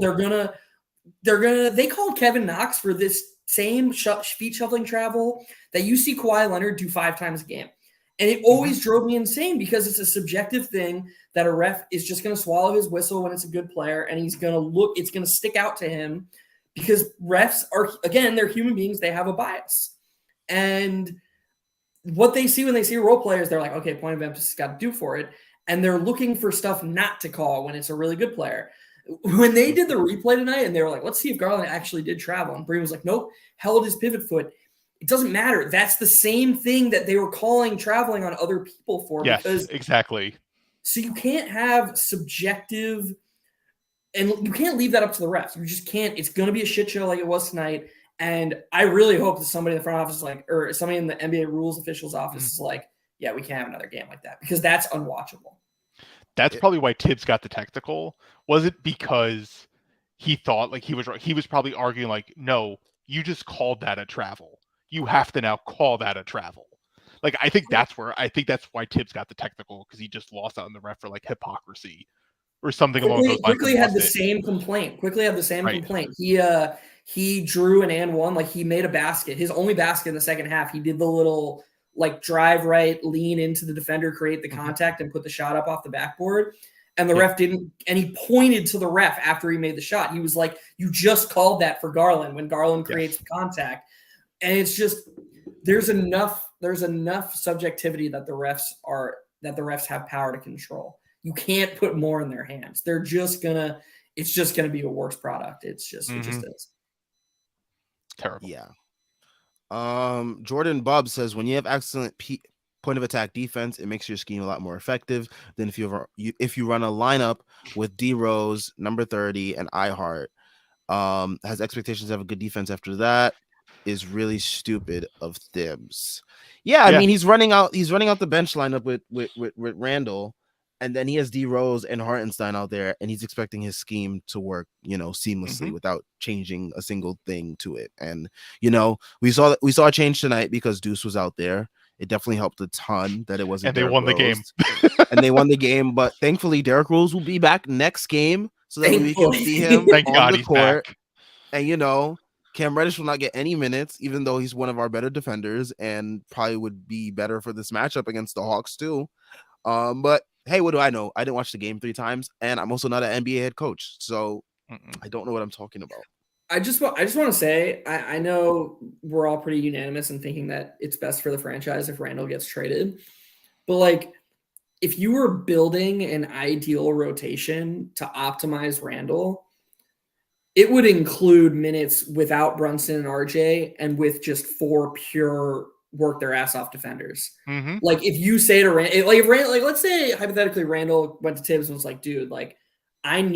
they called Kevin Knox for this same feet shuffling travel that you see Kawhi Leonard do 5 times a game. And it always drove me insane because it's a subjective thing that a ref is just going to swallow his whistle when it's a good player. And it's going to stick out to him because refs are, again, they're human beings. They have a bias. And what they see when they see role players, they're like, okay, point of emphasis got to do for it. And they're looking for stuff not to call when it's a really good player. When they did the replay tonight and they were like, let's see if Garland actually did travel. And Breen was like, nope, held his pivot foot. It doesn't matter. That's the same thing that they were calling traveling on other people for. Yes, exactly. So you can't have subjective, and you can't leave that up to the refs. You just can't. It's going to be a shit show like it was tonight. And I really hope that somebody in the front office is like, or somebody in the NBA rules officials office is like, yeah, we can't have another game like that, because that's unwatchable. That's probably why Tibbs got the technical. Was it because he thought like he was probably arguing like, no, you just called that a travel. You have to now call that a travel. Like I think that's why Tibbs got the technical, because he just lost out on the ref for like hypocrisy or something along those lines. Quickly had the same complaint. He drew an and one, like he made a basket. His only basket in the second half, he did the little like drive right, lean into the defender, create the contact, and put the shot up off the backboard. And the ref didn't, and he pointed to the ref after he made the shot. He was like, you just called that for Garland when Garland creates the contact. And it's just, there's enough subjectivity that the refs have power to control. You can't put more in their hands. It's just gonna be a worse product. It just is. Terrible. Yeah. Jordan Bob says, when you have excellent point of attack defense, it makes your scheme a lot more effective than if you run a lineup with D Rose, number 30, and iHeart. Has expectations to have a good defense after that is really stupid of Thibs. Yeah, I mean he's running out the bench lineup with Randall, and then he has D Rose and Hartenstein out there, and he's expecting his scheme to work, seamlessly without changing a single thing to it. And we saw a change tonight because Deuce was out there. It definitely helped a ton that it wasn't. And they won the game. And they won the game. But thankfully, Derrick Rose will be back next game so that we can see him on the court. Back. And Cam Reddish will not get any minutes, even though he's one of our better defenders and probably would be better for this matchup against the Hawks too. But hey, what do I know? I didn't watch the game 3 times, and I'm also not an NBA head coach, so I don't know what I'm talking about. I just want to say, I know we're all pretty unanimous in thinking that it's best for the franchise if Randall gets traded, but like, if you were building an ideal rotation to optimize Randall, it would include minutes without Brunson and RJ and with just 4 pure work their ass off defenders. Like if you say to Randall, like let's say hypothetically Randall went to Tibbs and was like, dude, like I'm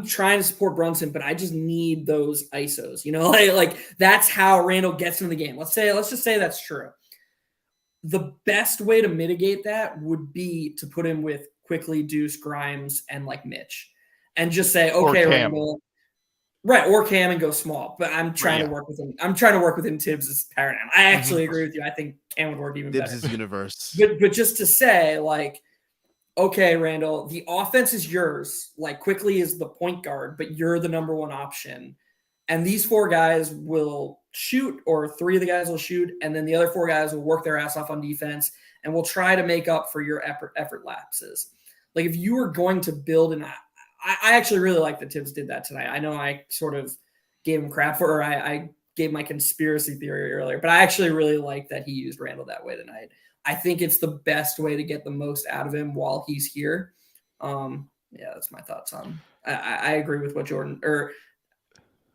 trying to support Brunson, but I just need those ISOs, like that's how Randall gets into the game. Let's just say that's true. The best way to mitigate that would be to put him with Quickly, Deuce, Grimes, and like Mitch, and just say, okay, Randall. Right, or Cam and go small. But I'm trying to work with him. I'm trying to work within Tibbs' paradigm. I actually agree with you. I think Cam would work even better. Tibbs' universe. But just to say, like, okay, Randall, the offense is yours. Like, Quickly is the point guard, but you're the number 1 option. And these 4 guys will shoot, or 3 of the guys will shoot, and then the other 4 guys will work their ass off on defense, and we'll try to make up for your effort lapses. Like, if you were going to build an I actually really like that Tibbs did that tonight. I know I sort of gave him crap for, or I gave my conspiracy theory earlier, but I actually really like that he used Randall that way tonight. I think it's the best way to get the most out of him while he's here. Yeah, that's my thoughts on. I agree with what Jordan, or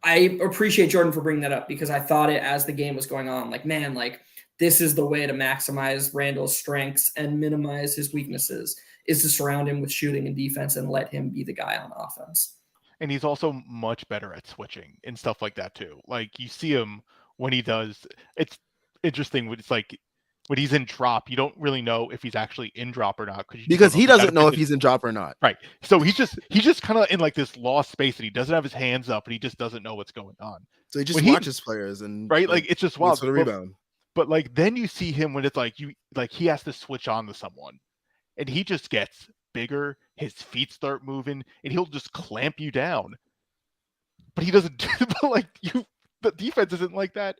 I appreciate Jordan for bringing that up, because I thought it as the game was going on. Like, man, like this is the way to maximize Randall's strengths and minimize his weaknesses, is to surround him with shooting and defense and let him be the guy on offense. And he's also much better at switching and stuff like that too. Like you see him when he does. It's interesting. It's like when he's in drop, you don't really know if he's actually in drop or not, because he doesn't know if he's in drop or not. Right. So he's just kind of in like this lost space, and he doesn't have his hands up, and he just doesn't know what's going on. So he just watches players and like it's just wild. For the rebound. But like then you see him when it's like he has to switch on to someone. And he just gets bigger, his feet start moving, and he'll just clamp you down. But he doesn't the defense isn't like that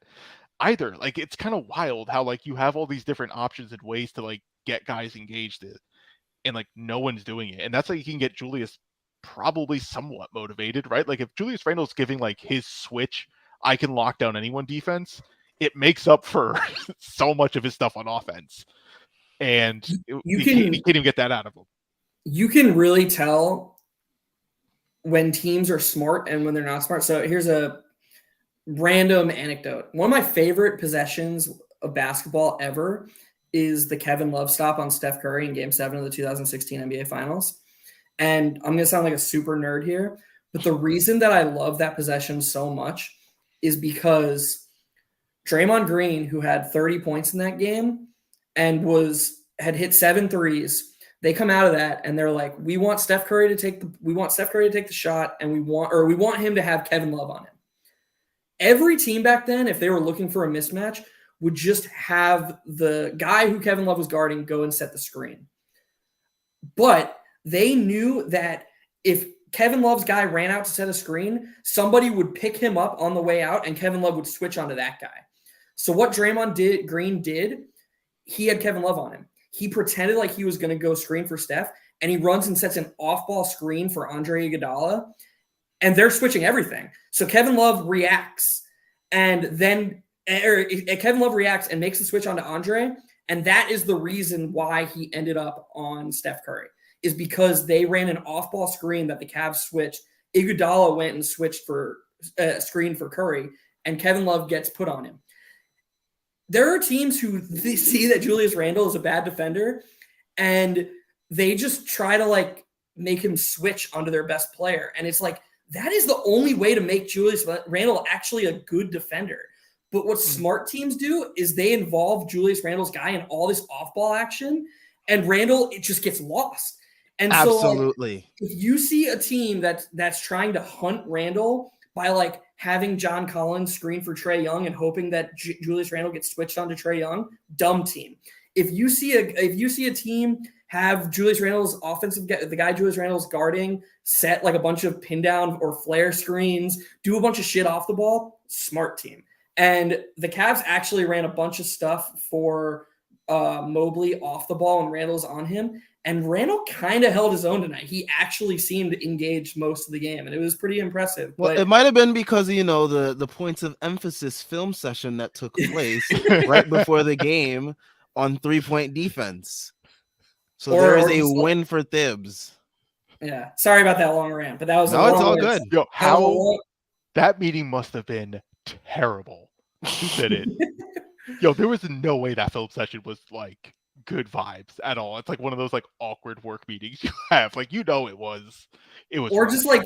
either. Like it's kind of wild how like you have all these different options and ways to like get guys engaged in, and like no one's doing it. And that's how you can get Julius probably somewhat motivated, right? Like if Julius Randle's giving like his switch, I can lock down anyone defense, it makes up for so much of his stuff on offense. And you can't even get that out of them. You can really tell when teams are smart and when they're not smart. So here's a random anecdote. One of my favorite possessions of basketball ever is the Kevin Love stop on Steph Curry in Game 7 of the 2016 NBA Finals. And I'm going to sound like a super nerd here, but the reason that I love that possession so much is because Draymond Green, who had 30 points in that game and had hit 7 threes, they come out of that and they're like, we want Steph Curry to take the shot, and we want him to have Kevin Love on him. Every team back then, if they were looking for a mismatch, would just have the guy who Kevin Love was guarding go and set the screen. But they knew that if Kevin Love's guy ran out to set a screen, somebody would pick him up on the way out and Kevin Love would switch onto that guy. So what Draymond Green did, he had Kevin Love on him. He pretended like he was going to go screen for Steph, and he runs and sets an off-ball screen for Andre Iguodala, and they're switching everything. So Kevin Love reacts, and Kevin Love reacts and makes the switch onto Andre, and that is the reason why he ended up on Steph Curry, is because they ran an off-ball screen that the Cavs switched. Iguodala went and switched for screen for Curry, and Kevin Love gets put on him. There are teams who see that Julius Randle is a bad defender, and they just try to make him switch onto their best player. And it's like, that is the only way to make Julius Randle actually a good defender. But what smart teams do is they involve Julius Randle's guy in all this off-ball action, and Randle, it just gets lost. And absolutely. So if you see a team that's trying to hunt Randle by having John Collins screen for Trae Young and hoping that Julius Randle gets switched onto Trae Young, dumb team. If you see a team have Julius Randle's the guy Julius Randle's guarding, set a bunch of pin down or flare screens, do a bunch of shit off the ball, smart team. And the Cavs actually ran a bunch of stuff for Mobley off the ball when Randle's on him. And Randle kind of held his own tonight. He actually seemed engaged most of the game, and it was pretty impressive. Well, it might have been because the points of emphasis film session that took place right before the game on 3-point defense. So there is a win for Thibs. Yeah, sorry about that long rant, but that was it's all good. Yo, that meeting must have been terrible. Who did it? Yo, there was no way that film session was good vibes at all. It's one of those awkward work meetings you have. It was or rough. just like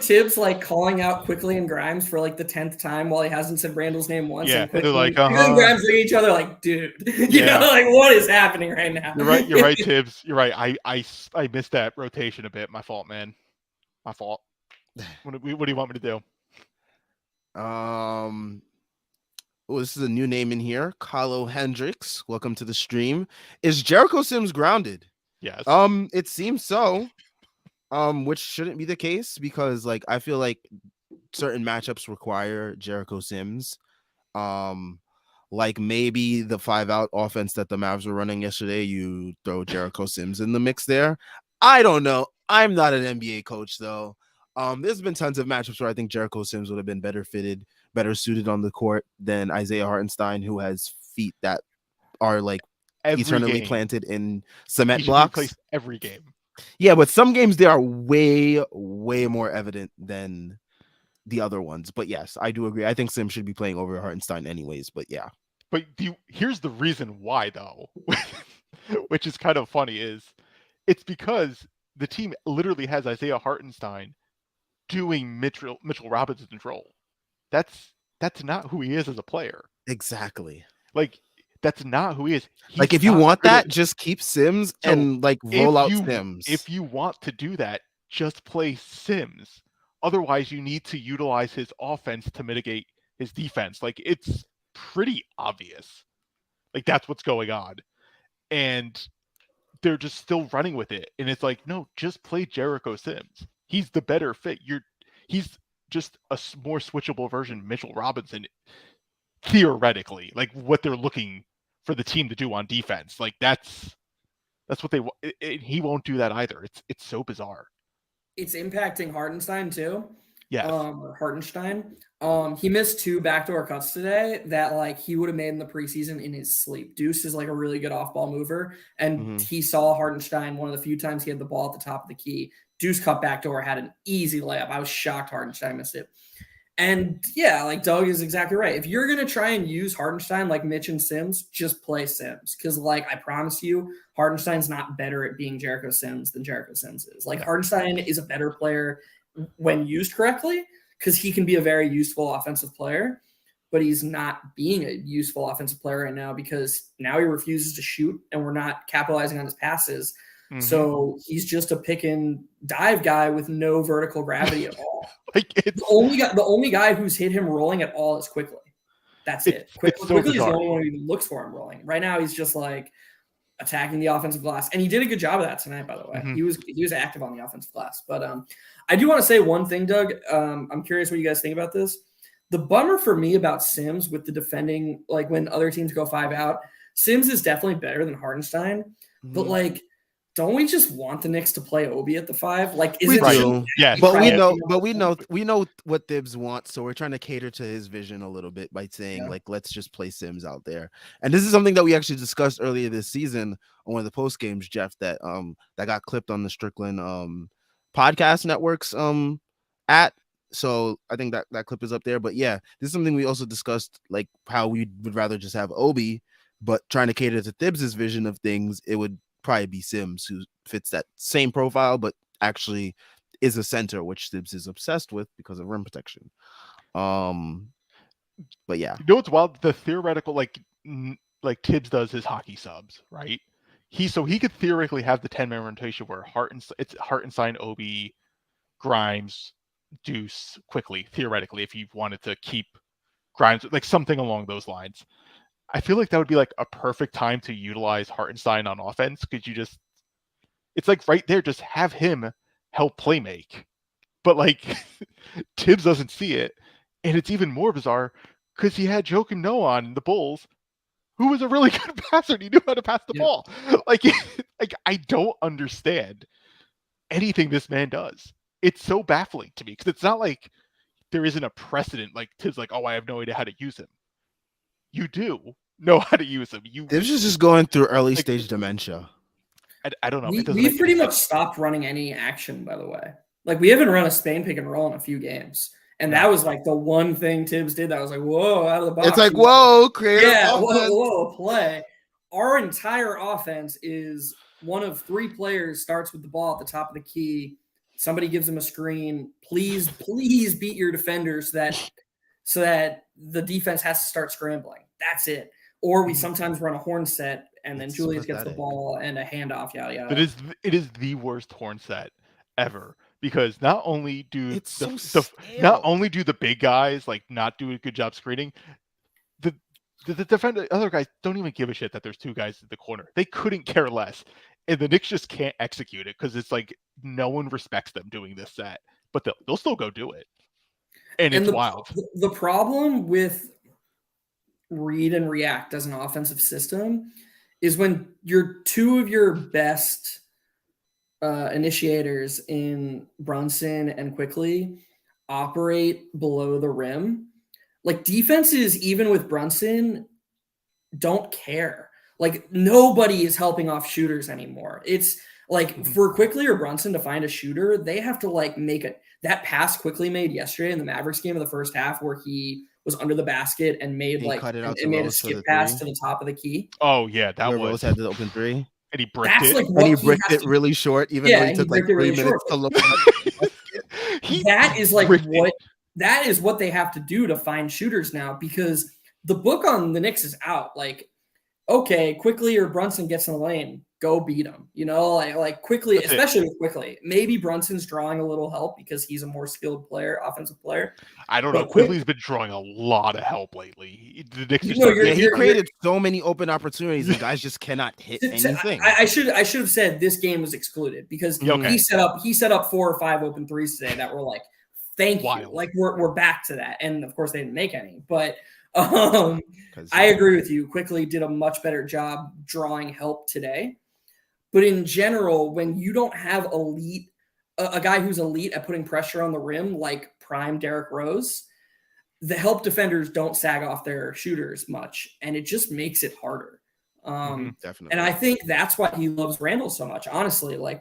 Tibbs calling out Quickly and Grimes for the 10th time while he hasn't said Randall's name once. Yeah, and Quickly, they're and Grimes look at each other dude, you know, what is happening right now? You're right, Tibbs. You're right. I missed that rotation a bit. My fault, man. My fault. What do you want me to do? This is a new name in here. Carlo Hendricks. Welcome to the stream. Is Jericho Sims grounded? Yes. It seems so. Which shouldn't be the case because I feel like certain matchups require Jericho Sims. Maybe the 5-out offense that the Mavs were running yesterday, you throw Jericho Sims in the mix there. I don't know. I'm not an NBA coach though. There's been tons of matchups where I think Jericho Sims would have been better suited on the court than Isaiah Hartenstein, who has feet that are eternally planted in cement blocks. Every game. Yeah, but some games they are way, way more evident than the other ones. But yes, I do agree. I think Sims should be playing over Hartenstein anyways, but yeah. But here's the reason why though, which is kind of funny, is it's because the team literally has Isaiah Hartenstein doing Mitchell Robinson's role. That's not who he is as a player. Exactly. That's not who he is. If you want that, just keep Sims and roll out Sims. If you want to do that, just play Sims. Otherwise, you need to utilize his offense to mitigate his defense. It's pretty obvious. That's what's going on. And they're just still running with it. And it's no, just play Jericho Sims. He's the better fit. He's just a more switchable version of Mitchell Robinson, theoretically. What they're looking for the team to do on defense. That's what they want. He won't do that either. It's so bizarre. It's impacting Hartenstein too. Yes. Hartenstein. He missed 2 backdoor cuts today that he would have made in the preseason in his sleep. Deuce is a really good off-ball mover, and he saw Hartenstein one of the few times he had the ball at the top of the key. Deuce cut backdoor, had an easy layup. I was shocked Hartenstein missed it. And yeah, like Doug is exactly right. If you're gonna try and use Hartenstein like Mitch and Sims, just play Sims. Because like I promise you, Hartenstein's not better at being Jericho Sims than Jericho Sims is. Like Hartenstein is a better player when used correctly, because he can be a very useful offensive player, but he's not being a useful offensive player right now because now he refuses to shoot and we're not capitalizing on his passes. So he's just a pick and dive guy with no vertical gravity at all. Like The only guy who's hit him rolling at all is Quickly. That's it. Quickly is the only one who even looks for him rolling. Right now, he's just like attacking the offensive glass, and he did a good job of that tonight. By the way, he was active on the offensive glass. But I do want to say one thing, Doug. I'm curious what you guys think about this. The bummer for me about Sims with the defending, like when other teams go 5 out, Sims is definitely better than Hartenstein, but like. Don't we just want the Knicks to play Obi at the 5? Like, is we it do? Yeah, but we know what Thibs wants, so we're trying to cater to his vision a little bit by saying like, let's just play Sims out there. And this is something that we actually discussed earlier this season on one of the post games, Jeff, that got clipped on the Strickland podcast networks at. So I think that clip is up there. But yeah, this is something we also discussed, like how we would rather just have Obi, but trying to cater to Thibs's vision of things, it would probably be Sims, who fits that same profile, but actually is a center, which Thibs is obsessed with because of rim protection. But yeah, you know what's wild? The theoretical, like Tibbs does his hockey subs, right? He could theoretically have the 10-man rotation where it's Hartenstein, Obi, Grimes, Deuce, Quickly. Theoretically, if you wanted to keep Grimes, like something along those lines. I feel like that would be like a perfect time to utilize Hartenstein on offense, because it's like right there, just have him help play make. But like Tibbs doesn't see it. And it's even more bizarre because he had Joakim Noah on the Bulls, who was a really good passer and he knew how to pass the ball. Like I don't understand anything this man does. It's so baffling to me because it's not like there isn't a precedent like Tibbs like, oh, I have no idea how to use him. You do know how to use him. Thibs is just going through early stage dementia. I don't know. We've pretty much stopped running any action, by the way. Like, we haven't run a Spain pick and roll in a few games. And that was like the one thing Tibbs did that was like, whoa, out of the box. It's like, whoa, creative. Yeah, whoa, play. Our entire offense is one of 3 players starts with the ball at the top of the key. Somebody gives him a screen. Please beat your defenders so that the defense has to start scrambling. That's it. Or we sometimes run a horn set, and then Julius gets the ball and a handoff, yada yada. It is the worst horn set ever, because not only do the big guys like not do a good job screening, the defender, other guys don't even give a shit that there's 2 guys in the corner. They couldn't care less, and the Knicks just can't execute it because it's like no one respects them doing this set, but they'll still go do it, and it's wild. The problem with read and react as an offensive system is when 2 of your best initiators in Brunson and Quickly operate below the rim. Like, defenses, even with Brunson, don't care. Like, nobody is helping off shooters anymore. It's like for Quickly or Brunson to find a shooter, they have to like make that pass Quickly made yesterday in the Mavericks game of the first half where he was under the basket and made made a skip pass to the top of the key. Oh yeah, that Rose had the open 3, and he bricked it. Like and he bricked it really short, even though he took like 3 minutes to look. That is what they have to do to find shooters now, because the book on the Knicks is out. Like, okay, Quickly or Brunson gets in the lane, go beat him. You know, like Quickly, especially with Quickly. Maybe Brunson's drawing a little help because he's a more skilled player, offensive player. I don't know. Quickly's been drawing a lot of help lately. The Knicks he created so many open opportunities, and guys just cannot hit anything. I should have said this game was excluded because he set up 4 or 5 open threes today that were like, thank you. Like we're back to that, and of course they didn't make any, but. I agree with you. Quickly did a much better job drawing help today. But in general, when you don't have a guy who's elite at putting pressure on the rim, like prime Derrick Rose, the help defenders don't sag off their shooters much, and it just makes it harder. Definitely. And I think that's why he loves Randall so much. Honestly, like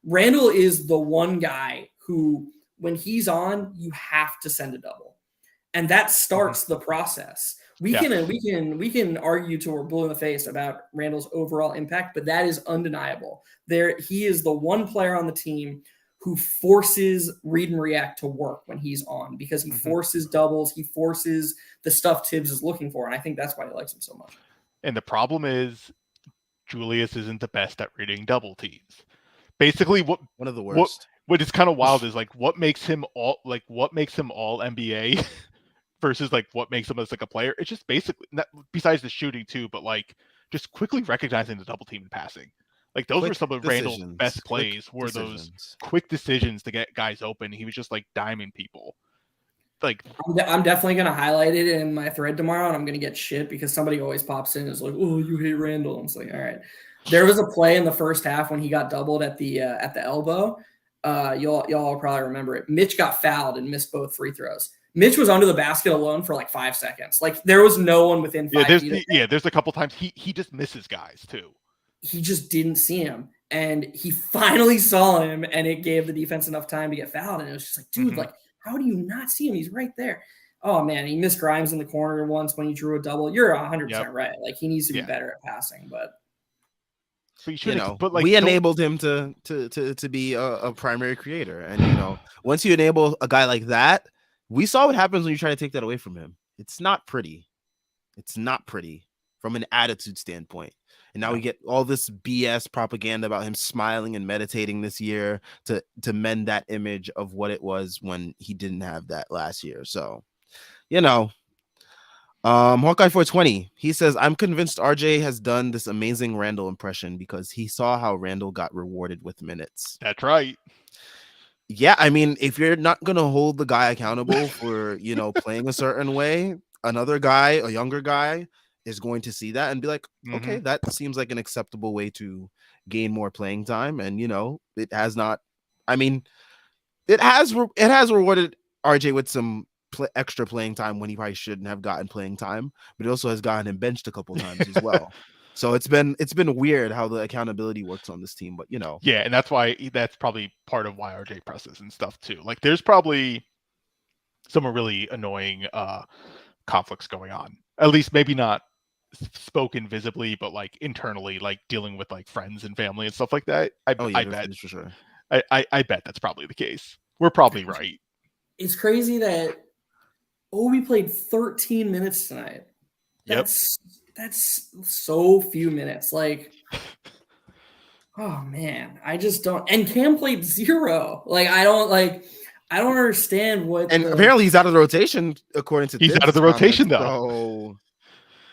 Randall is the one guy who when he's on, you have to send a double. And that starts the process. We can argue till we're blue in the face about Randall's overall impact, but that is undeniable. He is the one player on the team who forces read and react to work when he's on, because he forces doubles, he forces the stuff Tibbs is looking for, and I think that's why he likes him so much. And the problem is Julius isn't the best at reading double teams. Basically, one of the worst. What is kind of wild is like what makes him all NBA versus like what makes him as like a player. It's just basically besides the shooting too, but like just quickly recognizing the double team and passing. Like those were some of Randall's best plays. Those quick decisions to get guys open. He was just like diming people. Like I'm definitely gonna highlight it in my thread tomorrow, and I'm gonna get shit because somebody always pops in and is like, "Oh, you hate Randall." I'm just like, all right. There was a play in the first half when he got doubled at the elbow. Y'all probably remember it. Mitch got fouled and missed both free throws. Mitch was under the basket alone for like 5 seconds. Like there was no one within 5 feet. There's a couple times he just misses guys too. He just didn't see him, and he finally saw him, and it gave the defense enough time to get fouled. And it was just like, dude, like, how do you not see him? He's right there. Oh man, he missed Grimes in the corner once when he drew a double. You're 100% right. Like he needs to be better at passing, but. But we enabled him to be a primary creator, and once you enable a guy like that, we saw what happens when you try to take that away from him. It's not pretty. It's not pretty from an attitude standpoint. And now we get all this BS propaganda about him smiling and meditating this year to mend that image of what it was when he didn't have that last year. So, Hawkeye 420, he says, I'm convinced RJ has done this amazing Randall impression because he saw how Randall got rewarded with minutes. That's right. Yeah, I mean, if you're not going to hold the guy accountable for, playing a certain way, another guy, a younger guy, is going to see that and be like, okay, that seems like an acceptable way to gain more playing time. And, it has not, I mean, it has rewarded RJ with some extra playing time when he probably shouldn't have gotten playing time, but it also has gotten him benched a couple times as well. So it's been weird how the accountability works on this team, but yeah, and that's probably part of why RJ presses and stuff too. Like there's probably some really annoying conflicts going on. At least maybe not spoken visibly, but like internally, like dealing with like friends and family and stuff like that. I bet for sure. I bet that's probably the case. We're probably right. It's crazy that Obi played 13 minutes tonight. That's so few minutes. Like, oh man, I just don't. And Cam played 0. Like, I don't understand what. And apparently he's out of the rotation, according to. He's out of the rotation though. So...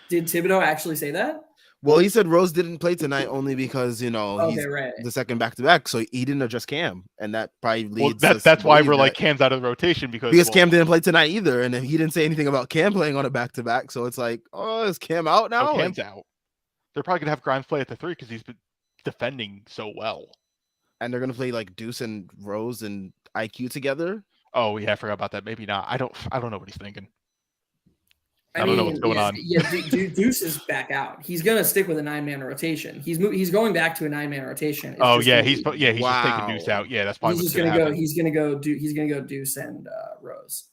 Did Thibodeau actually say that? Well, he said Rose didn't play tonight only because he's right. the second back-to-back, so he didn't address Cam, and that probably leads. Well, that's why we're like Cam's out of the rotation because Cam didn't play tonight either, and he didn't say anything about Cam playing on a back-to-back. So it's like, oh, is Cam out now? No, Cam's out. They're probably gonna have Grimes play at the 3 because he's been defending so well, and they're gonna play like Deuce and Rose and IQ together. Oh yeah, I forgot about that. Maybe not. I don't know what he's thinking. I don't know what's going on. Yeah, Deuce is back out. He's gonna stick with a 9-man rotation. He's going back to a 9-man rotation. He's just taking Deuce out. Yeah, that's probably what's gonna go. He's gonna go Deuce and Rose,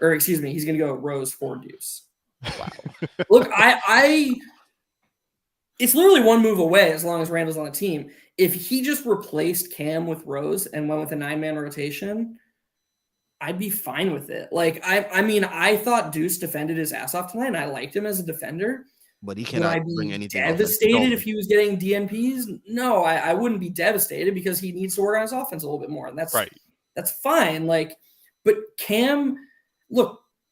or excuse me, he's gonna go Rose for Deuce. Wow. Look, it's literally one move away as long as Randall's on the team. If he just replaced Cam with Rose and went with a 9-man rotation, I'd be fine with it. Like, I mean, I thought Deuce defended his ass off tonight, and I liked him as a defender. But he cannot bring anything. Devastated if he was getting DNPs? No, I wouldn't be devastated because he needs to work on his offense a little bit more, and that's right. That's fine. Like, but Cam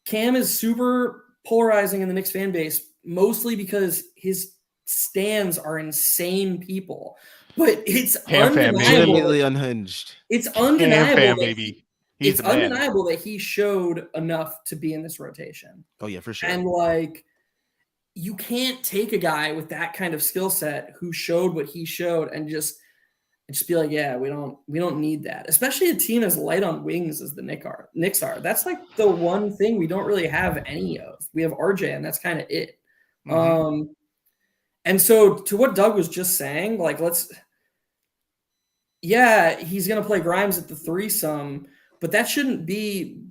is super polarizing in the Knicks fan base, mostly because his stands are insane people. But it's undeniable. Unhinged. It's undeniable. Baby. It's undeniable that he showed enough to be in this rotation. Oh, yeah, for sure. And, like, you can't take a guy with that kind of skill set who showed what he showed and just be like, yeah, we don't need that. Especially a team as light on wings as the Knicks are. That's, like, the one thing we don't really have any of. We have RJ, and that's kind of it. Mm-hmm. And so to what Doug was just saying, like, he's going to play Grimes at the 3 some. but that shouldn't be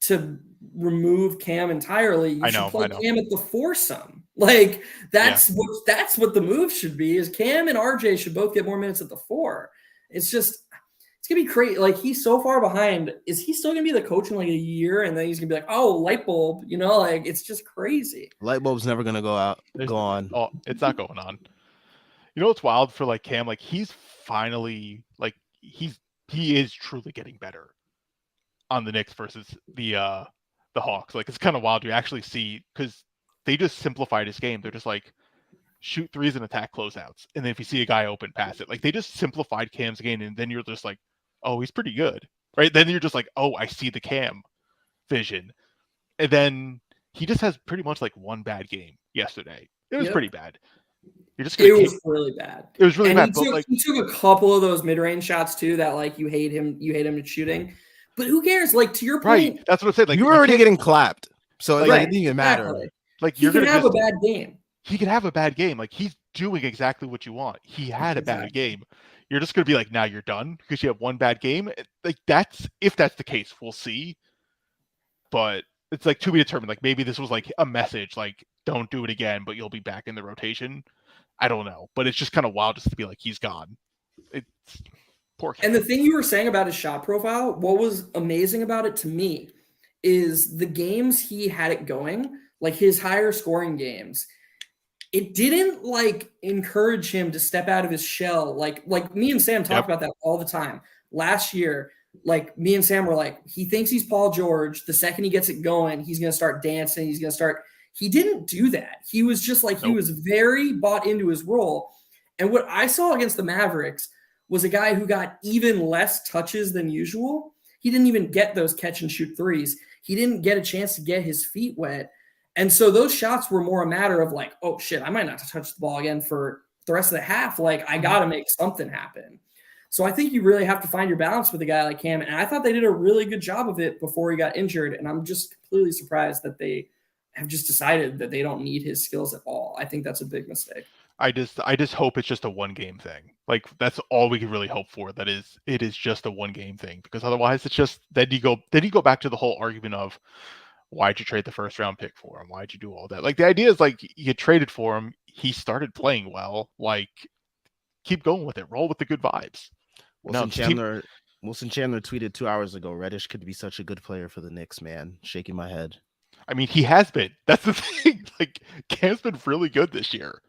to remove Cam entirely. You should play Cam at the foursome. Like that's what the move should be. Is Cam and RJ should both get more minutes at the 4. It's gonna be crazy. Like he's so far behind. Is he still gonna be the coach in like a year? And then he's gonna be like, oh, light bulb. Like it's just crazy. Light bulb's never gonna go on. Oh, it's not going on. You know what's wild for like Cam? Like he's finally like he is truly getting better on the Knicks versus the Hawks. Like it's kind of wild. You actually see because they just simplified his game. They're just like shoot threes and attack closeouts, and then if you see a guy open, pass it. Like they just simplified Cam's game, and then you're just like, oh, he's pretty good, right? Then you're just like, oh, I see the Cam vision, and then he just has pretty much like one bad game yesterday. It was pretty bad. You're just it was really bad. It was really bad. He took a couple of those mid-range shots too that like you hate him at shooting. But who cares? Like to your point, right? That's what I'm saying. Like you were already getting clapped, so it didn't even matter. Exactly. Like he could have a bad game. He could have a bad game. Like he's doing exactly what you want. He had a bad game. You're just gonna be like, now you're done because you have one bad game. Like if that's the case, we'll see. But it's like to be determined. Like maybe this was like a message, like don't do it again, but you'll be back in the rotation. I don't know, but it's just kind of wild just to be like he's gone. It's poor Cam. And the thing you were saying about his shot profile, what was amazing about it to me is the games he had it going, like his higher scoring games, it didn't like encourage him to step out of his shell. Like me and Sam talk about that all the time. Last year, like me and Sam were like, he thinks he's Paul George. The second he gets it going, he's going to start dancing. He's going to start. He didn't do that. He was just like, he was very bought into his role. And what I saw against the Mavericks was a guy who got even less touches than usual. He didn't even get those catch and shoot threes. He didn't get a chance to get his feet wet. And so those shots were more a matter of like, oh shit, I might not touch the ball again for the rest of the half. Like I got to make something happen. So I think you really have to find your balance with a guy like Cam. And I thought they did a really good job of it before he got injured. And I'm just completely surprised that they have just decided that they don't need his skills at all. I think that's a big mistake. I just hope it's just a one game thing. Like that's all we can really hope for. It is just a one game thing, because otherwise it's just then you go back to the whole argument of why'd you trade the first round pick for him? Why'd you do all that? Like the idea is like you traded for him. He started playing well. Like keep going with it. Roll with the good vibes. Wilson Chandler tweeted 2 hours ago, Reddish could be such a good player for the Knicks, man. Shaking my head. I mean, he has been. That's the thing. Like Cam's been really good this year.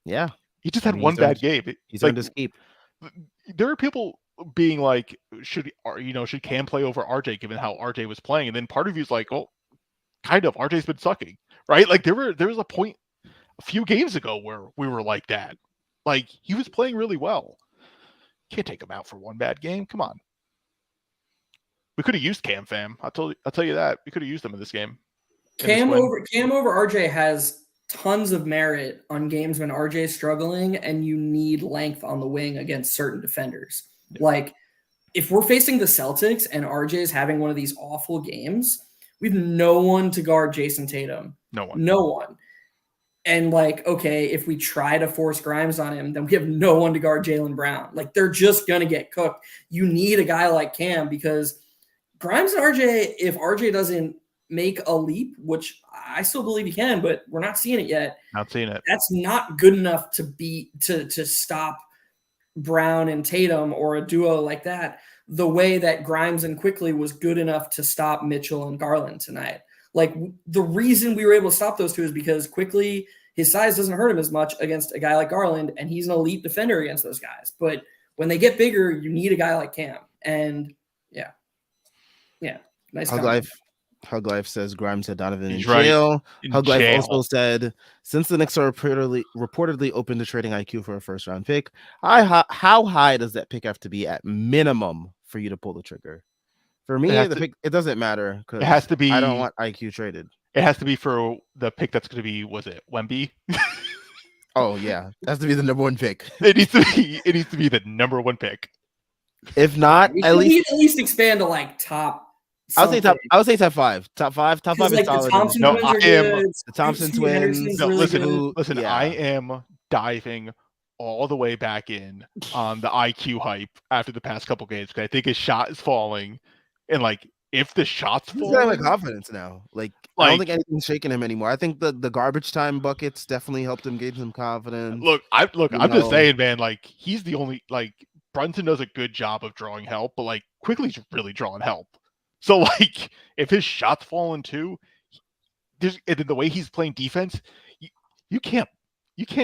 Yeah. He just had one bad game. He's earned his keep. There are people being like, should Cam play over RJ given how RJ was playing? And then part of you's like, well, kind of. RJ's been sucking, right? Like there was a point a few games ago where we were like that. Like he was playing really well. Can't take him out for one bad game. Come on. We could have used Cam, fam. I'll tell you that. We could have used him in this game. Cam over RJ has tons of merit on games when RJ is struggling and you need length on the wing against certain defenders. Yeah. Like if we're facing the Celtics and RJ is having one of these awful games, we have no one to guard Jason Tatum. No one. And like, okay, if we try to force Grimes on him, then we have no one to guard Jaylen Brown. Like they're just going to get cooked. You need a guy like Cam because Grimes and RJ, if RJ doesn't make a leap, which I still believe he can, but we're not seeing it yet. Not seeing it. That's not good enough to stop Brown and Tatum or a duo like that. The way that Grimes and Quickly was good enough to stop Mitchell and Garland tonight. Like the reason we were able to stop those two is because Quickly, his size doesn't hurt him as much against a guy like Garland, and he's an elite defender against those guys. But when they get bigger, you need a guy like Cam. And yeah, nice. Hug Life says Grimes had Donovan in jail. Hug Life also said, since the Knicks are reportedly open to trading IQ for a first round pick, how high does that pick have to be at minimum for you to pull the trigger? For me, it doesn't matter because it has to be. I don't want IQ traded. It has to be for the pick that's going to be. Was it Wemby? Oh yeah, it has to be the number one pick. It needs to be the number one pick. If not, we at least expand to like top. I would say top five. Top five is like solid. The Thompson twins. No, really listen. Yeah. I am diving all the way back in on the IQ hype after the past couple games because I think his shot is falling, and like if the shot's He's got falling, confidence now. Like I don't like think anything's shaking him anymore. I think the garbage time buckets definitely helped him gain some confidence. I'm just saying, man. Like he's the only like Brunson does a good job of drawing help, but like Quickly's really drawing help. So like if his shot's falling too, there's and then the way he's playing defense, you can't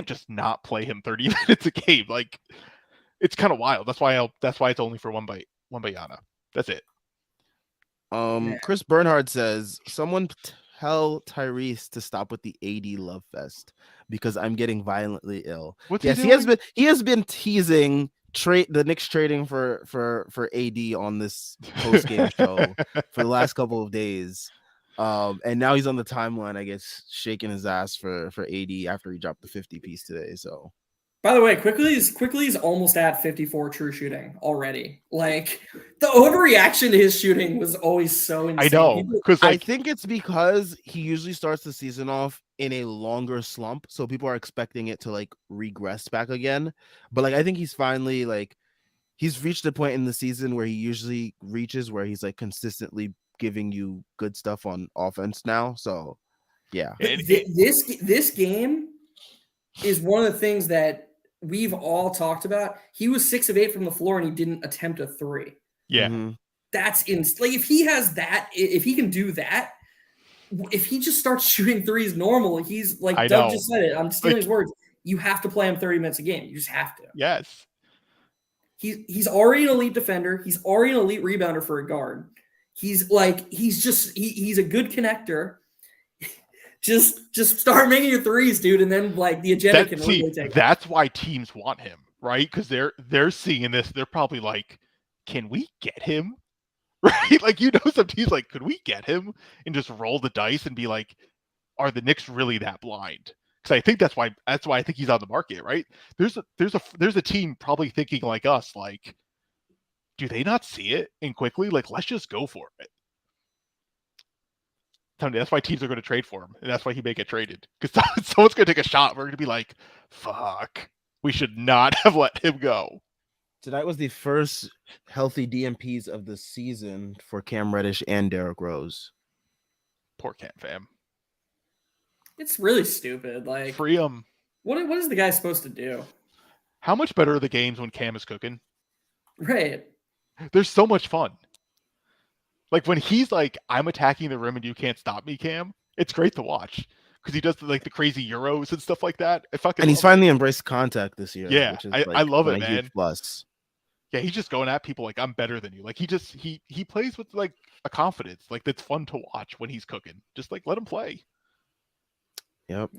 just not play him 30 minutes a game. Like it's kind of wild. That's why it's only for one by Yana. That's it. Chris Bernhard says, someone tell Tyrese to stop with the AD love fest because I'm getting violently ill. What's yes, he doing? he has been teasing the Knicks trading for AD on this post game show for the last couple of days. And now he's on the timeline, I guess, shaking his ass for AD after he dropped the 50 piece today. So, by the way, Quickly's almost at 54 true shooting already. Like the overreaction to his shooting was always so insane. I know, because I think it's because he usually starts the season off in a longer slump, so people are expecting it to like regress back again. But like I think he's finally like he's reached a point in the season where he usually reaches where he's like consistently giving you good stuff on offense now. So yeah. This game is one of the things that we've all talked about. He was 6 of 8 from the floor and he didn't attempt a 3. Yeah. Mm-hmm. That's like if he has that, if he can do that, if he just starts shooting threes normal, he's like Doug just said it. I'm stealing his words. You have to play him 30 minutes a game. You just have to. Yes. He's already an elite defender. He's already an elite rebounder for a guard. He's a good connector. Just start making your threes, dude, and then like the agenda can really take. That's why teams want him, right? Because they're seeing this. They're probably like, can we get him? Right? Like some teams like, could we get him and just roll the dice and be like, are the Knicks really that blind? Because I think that's why I think he's on the market, right? There's a team probably thinking like us, like, do they not see it? And quickly, like, let's just go for it. That's why teams are going to trade for him, and that's why he may get traded. Because someone's going to take a shot. We're going to be like, fuck, we should not have let him go. Tonight was the first healthy DMPs of the season for Cam Reddish and Derrick Rose. Poor Cam fam. It's really stupid. Like, free him. What is the guy supposed to do? How much better are the games when Cam is cooking? Right. They're so much fun. Like when he's like, I'm attacking the rim and you can't stop me, Cam. It's great to watch because he does like the crazy Euros and stuff like that. And he's finally embraced contact this year. Yeah, which is I love it, man. Huge plus. Yeah, he's just going at people like I'm better than you. Like he plays with like a confidence, like that's fun to watch when he's cooking. Just like let him play. Yep.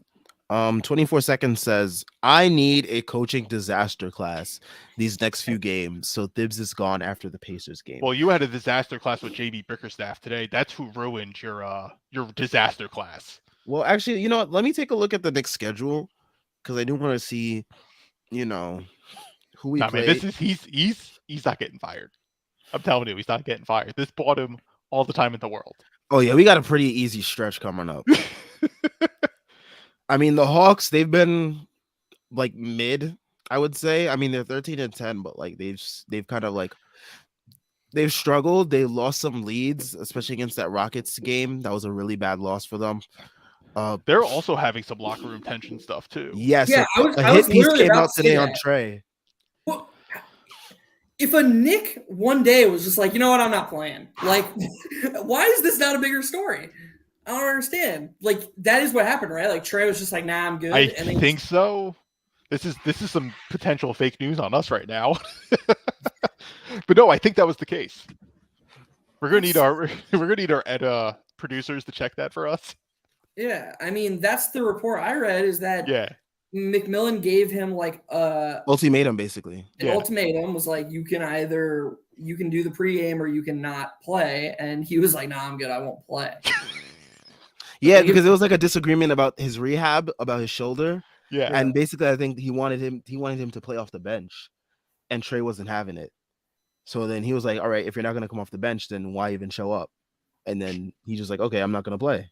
24 seconds says, I need a coaching disaster class these next few games. So Thibs is gone after the Pacers game. Well, you had a disaster class with JB Bickerstaff today. That's who ruined your disaster class. Well, actually, you know what? Let me take a look at the Knicks schedule because I do want to see, who we play. Man, he's not getting fired. I'm telling you, he's not getting fired. This bought him all the time in the world. Oh yeah, we got a pretty easy stretch coming up. I mean, the Hawks, they've been like mid, I would say. I mean, they're 13-10, but like they've kind of like they've struggled. They lost some leads, especially against that Rockets game. That was a really bad loss for them. They're also having some locker room tension stuff too. Yes, yeah, a hit piece came out today on Trey. Well, if a Knick one day was just like, you know what, I'm not playing. Like, why is this not a bigger story? I don't understand. Like, that is what happened, right? Like, Trey was just like, nah, I'm good. I think so. This is some potential fake news on us right now. But no, I think that was the case. We're gonna need our producers to check that for us. Yeah, I mean, that's the report I read is that McMillan gave him like a ultimatum, basically. Ultimatum was like, you can do the pregame or you can not play. And he was like, nah, I'm good. I won't play. Yeah, because it was like a disagreement about his rehab, about his shoulder. Yeah. And basically I think he wanted him to play off the bench. And Trey wasn't having it. So then he was like, all right, if you're not going to come off the bench, then why even show up? And then he's just like, okay, I'm not going to play.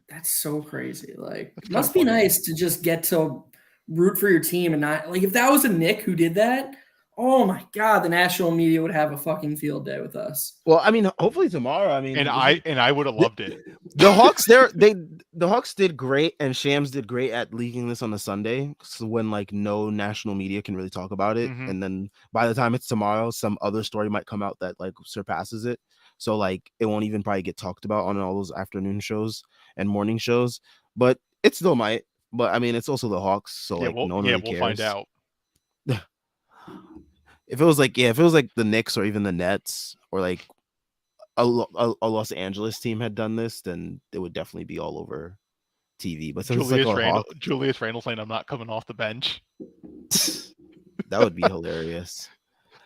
That's so crazy. Like, it must be nice to just get to root for your team and not like if that was a Nick who did that, oh my God, the national media would have a fucking field day with us. Well, I mean, hopefully tomorrow. I mean, And I would have loved it. the Hawks, the Hawks did great, and Shams did great at leaking this on a Sunday, so when like no national media can really talk about it, Mhm. and then by the time it's tomorrow, some other story might come out that like surpasses it. So like it won't even probably get talked about on all those afternoon shows and morning shows, but it still might. But I mean, it's also the Hawks, so Yeah, like no one really we'll cares. find out. If it was like the Knicks or even the Nets or like a Los Angeles team had done this, then it would definitely be all over TV. But since it's like a Julius Randle saying I'm not coming off the bench. that would be hilarious.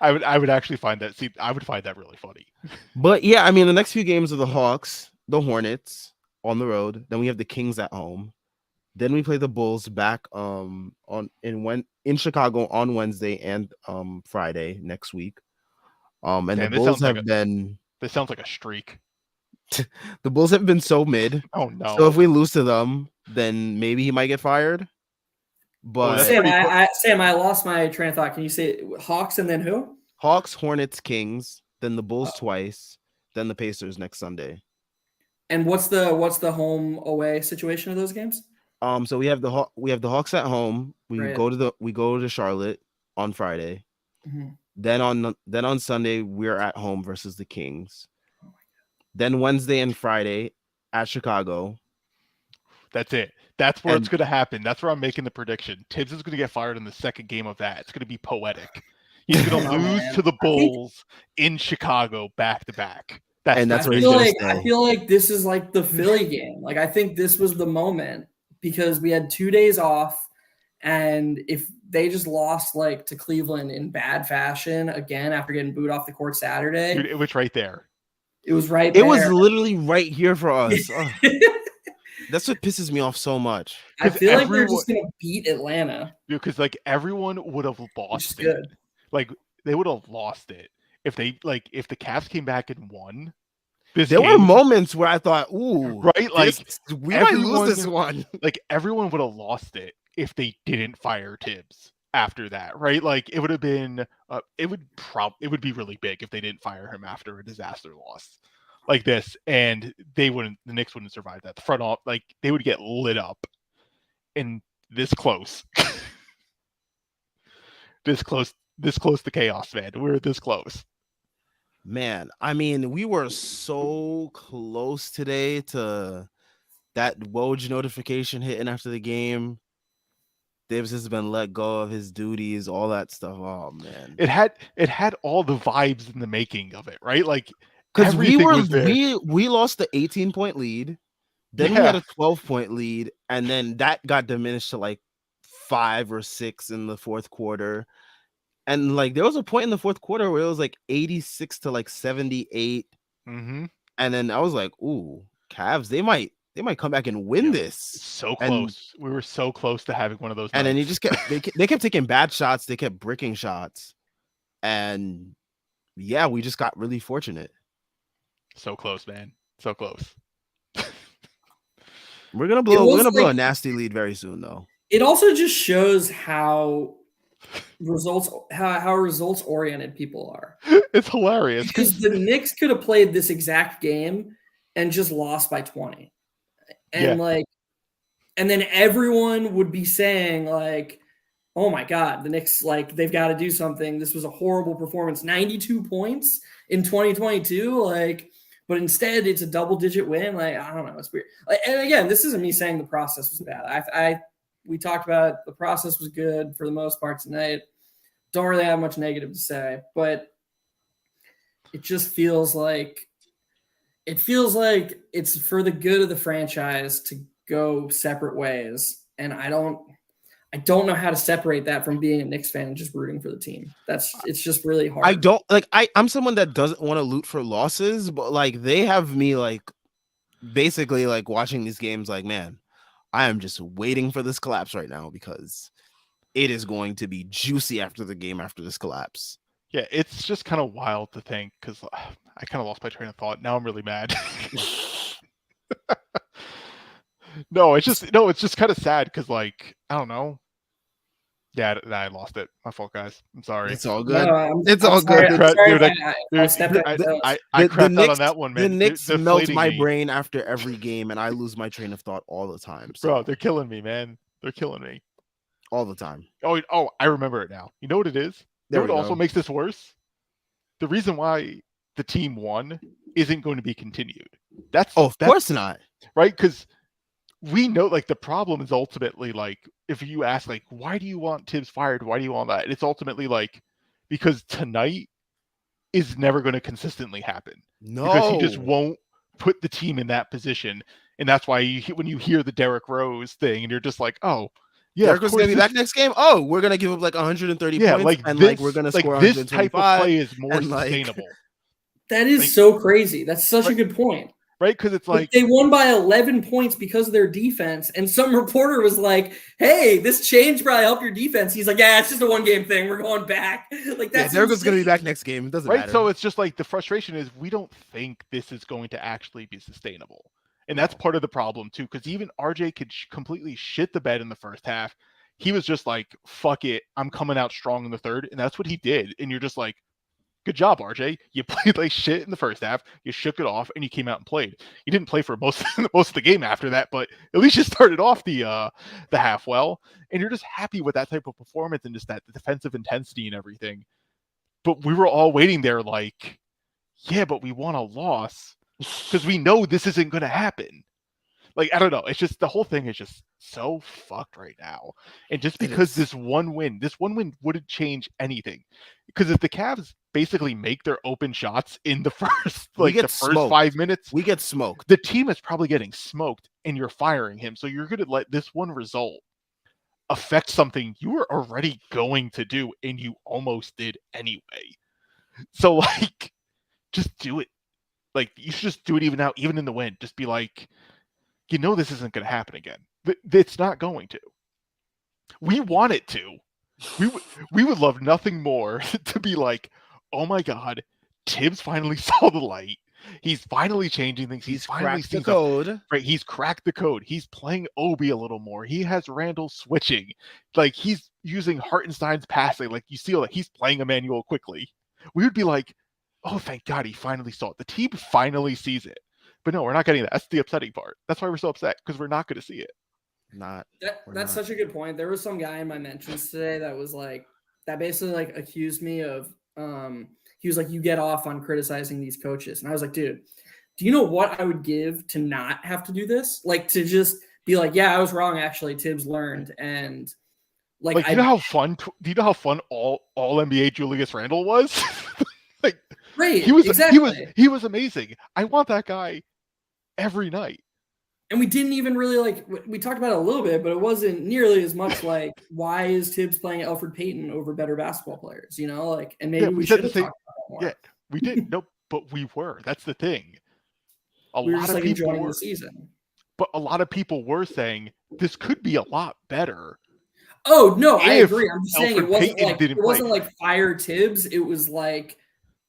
I would actually find that. See, I would find that really funny. But yeah, I mean, the next few games are the Hawks, the Hornets on the road. Then we have the Kings at home. Then we play the Bulls back in Chicago on Wednesday and Friday next week. And Damn, the this Bulls sounds have been This sounds like a streak. the Bulls have been so mid. Oh no! So if we lose to them, then maybe he might get fired. But that's Sam, I lost my train of thought. Can you say Hawks and then who? Hawks, Hornets, Kings, then the Bulls twice, then the Pacers next Sunday. And what's the home away situation of those games? So we have the Hawks at home. We Right. go to Charlotte on Friday. Mm-hmm. Then on Sunday we're at home versus the Kings. Then Wednesday and Friday at Chicago. That's it. That's where it's going to happen. That's where I'm making the prediction. Tibbs is going to get fired in the second game of that. It's going to be poetic. He's going to lose to the Bulls in Chicago back to back. That's where he's going to stay. I feel like this is like the Philly game. Like I think this was the moment because we had 2 days off, and if they just lost like to Cleveland in bad fashion again after getting booed off the court Saturday, dude, it was right there. It was right there. It was literally right here for us. That's what pisses me off so much. I feel like they're just gonna beat Atlanta. Because like everyone would have lost it. Like they would have lost it if the Cavs came back and won. There were moments where I thought, "Ooh, right, like we might lose this one." Like everyone would have lost it if they didn't fire Tibbs after that, right? Like it would have been, it would be really big if they didn't fire him after a disaster loss like this, and the Knicks wouldn't survive that. The front off, like they would get lit up, and this close, this close to chaos, man. We're this close. Man, I mean, we were so close today to that Woj notification hitting after the game. Davis has been let go of his duties, all that stuff. Oh man, it had all the vibes in the making of it, right? Like because we lost the 18-point lead, then we had a 12-point lead, and then that got diminished to like 5 or 6 in the fourth quarter. And like there was a point in the fourth quarter where it was like 86 to like 78. Mm-hmm. And then I was like, ooh, Cavs, they might come back and win this. So close. We were so close to having one of those. And then they kept taking bad shots, they kept bricking shots. And yeah, we just got really fortunate. So close, man. So close. We're gonna blow a nasty lead very soon though. It also just shows how results oriented people are. It's hilarious because the Knicks could have played this exact game and just lost by 20, and and then everyone would be saying like, oh my God, the Knicks, like they've got to do something. This was a horrible performance. 92 points in 2022, like, but instead it's a double-digit win. Like, I don't know, it's weird. Like, and again, this isn't me saying the process was bad. We talked about the process was good for the most part tonight. Don't really have much negative to say, but it just feels like it's for the good of the franchise to go separate ways. And I don't know how to separate that from being a Knicks fan and just rooting for the team. It's just really hard. I'm someone that doesn't want to loot for losses, but like they have me like basically like watching these games like, man, I am just waiting for this collapse right now because it is going to be juicy after the game after this collapse. Yeah, it's just kind of wild to think because I kind of lost my train of thought. Now I'm really mad. No, it's just kind of sad because like I don't know. Yeah, I lost it. My fault, guys. I'm sorry. It's all No, good. It's I'm all sorry. good. I'm sorry Dude, if I stepped on I, your toes. I The crapped out on Knicks, that one, the man. Knicks They're melt deflating my me. brain after every game, and I lose my train of thought all the time. So Bro, they're killing me, man. They're killing me. all the time. Oh, I remember it now. You know what it is? You There know we what also go. makes this worse? The reason why the team won isn't going to be continued. That's Of course not. right, because we know like the problem is ultimately like if you ask like why do you want Tibbs fired? Why do you want that? It's ultimately like because tonight is never going to consistently happen. Because he just No. won't put the team in that position. And that's why when you hear the Derrick Rose thing and you're just like, oh, yeah, Derrick was going to be back next game. Oh, we're going to give up like 130 points like and this, like we're going to like score this type of 125. play is more and, like- sustainable. That is Like- so crazy. That's such a Right. good point. Right? Because it's Like like they won by 11 points because of their defense, and some reporter was like, "Hey, this change probably helped your defense." He's like, "Yeah, it's just a one-game thing. We're going back." Like Yeah, that's Derrick was going to be insane. back next game. It doesn't right. matter. So it's just like the frustration is we don't think this is going to actually be sustainable. And that's part of the problem too, because even RJ could completely shit the bed in the first half. He was just like, fuck it, I'm coming out strong in the third. And that's what he did. And you're just like, good job, RJ. You played like shit in the first half. You shook it off and you came out and played. You didn't play for most of the game after that, but at least you started off the half well. And you're just happy with that type of performance and just that defensive intensity and everything. But we were all waiting there like, yeah, but we want a loss because we know this isn't going to happen. Like, I don't know. It's just the whole thing is just so fucked right now. And just because this one win wouldn't change anything. Because if the Cavs basically make their open shots in the first, like the first 5 minutes, we get smoked. The team is probably getting smoked and you're firing him. So you're going to let this one result affect something you were already going to do and you almost did anyway. So, like, just do it. Like, you should just do it even now, even in the win. Just be like, you know this isn't going to happen again. It's not going to. We want it to. We would love nothing more to be like, oh my God, Tibbs finally saw the light. He's finally changing things. He's finally cracked the seen code. Right, he's cracked the code. He's playing Obi a little more. He has Randall switching. Like, he's using Hartenstein's passing. Like, you see, like, he's playing Emmanuel quickly. We would be like, oh, thank God he finally saw it. The team finally sees it. But no, we're not getting that. That's the upsetting part. That's why we're so upset, because we're not going to see it. That's such a good point. There was some guy in my mentions today that was like, that basically like accused me of, he was like, you get off on criticizing these coaches. And I was like, dude, do you know what I would give to not have to do this? Like to just be like, yeah, I was wrong. Actually, Tibbs learned. And like, do you know how fun all NBA Julius Randle was? Like, right, he was exactly. he was amazing. I want that guy every night. And we didn't even really like, we talked about it a little bit, but it wasn't nearly as much like, why is Tibbs playing Alfred Payton over better basketball players? You know, like, and maybe we should have talked about that more. Yeah, we did. No, but we were. That's the thing. We were just like enjoying the season. But a lot of people were saying this could be a lot better. Oh no, I agree. I'm just saying it wasn't like fire Tibbs. It was like,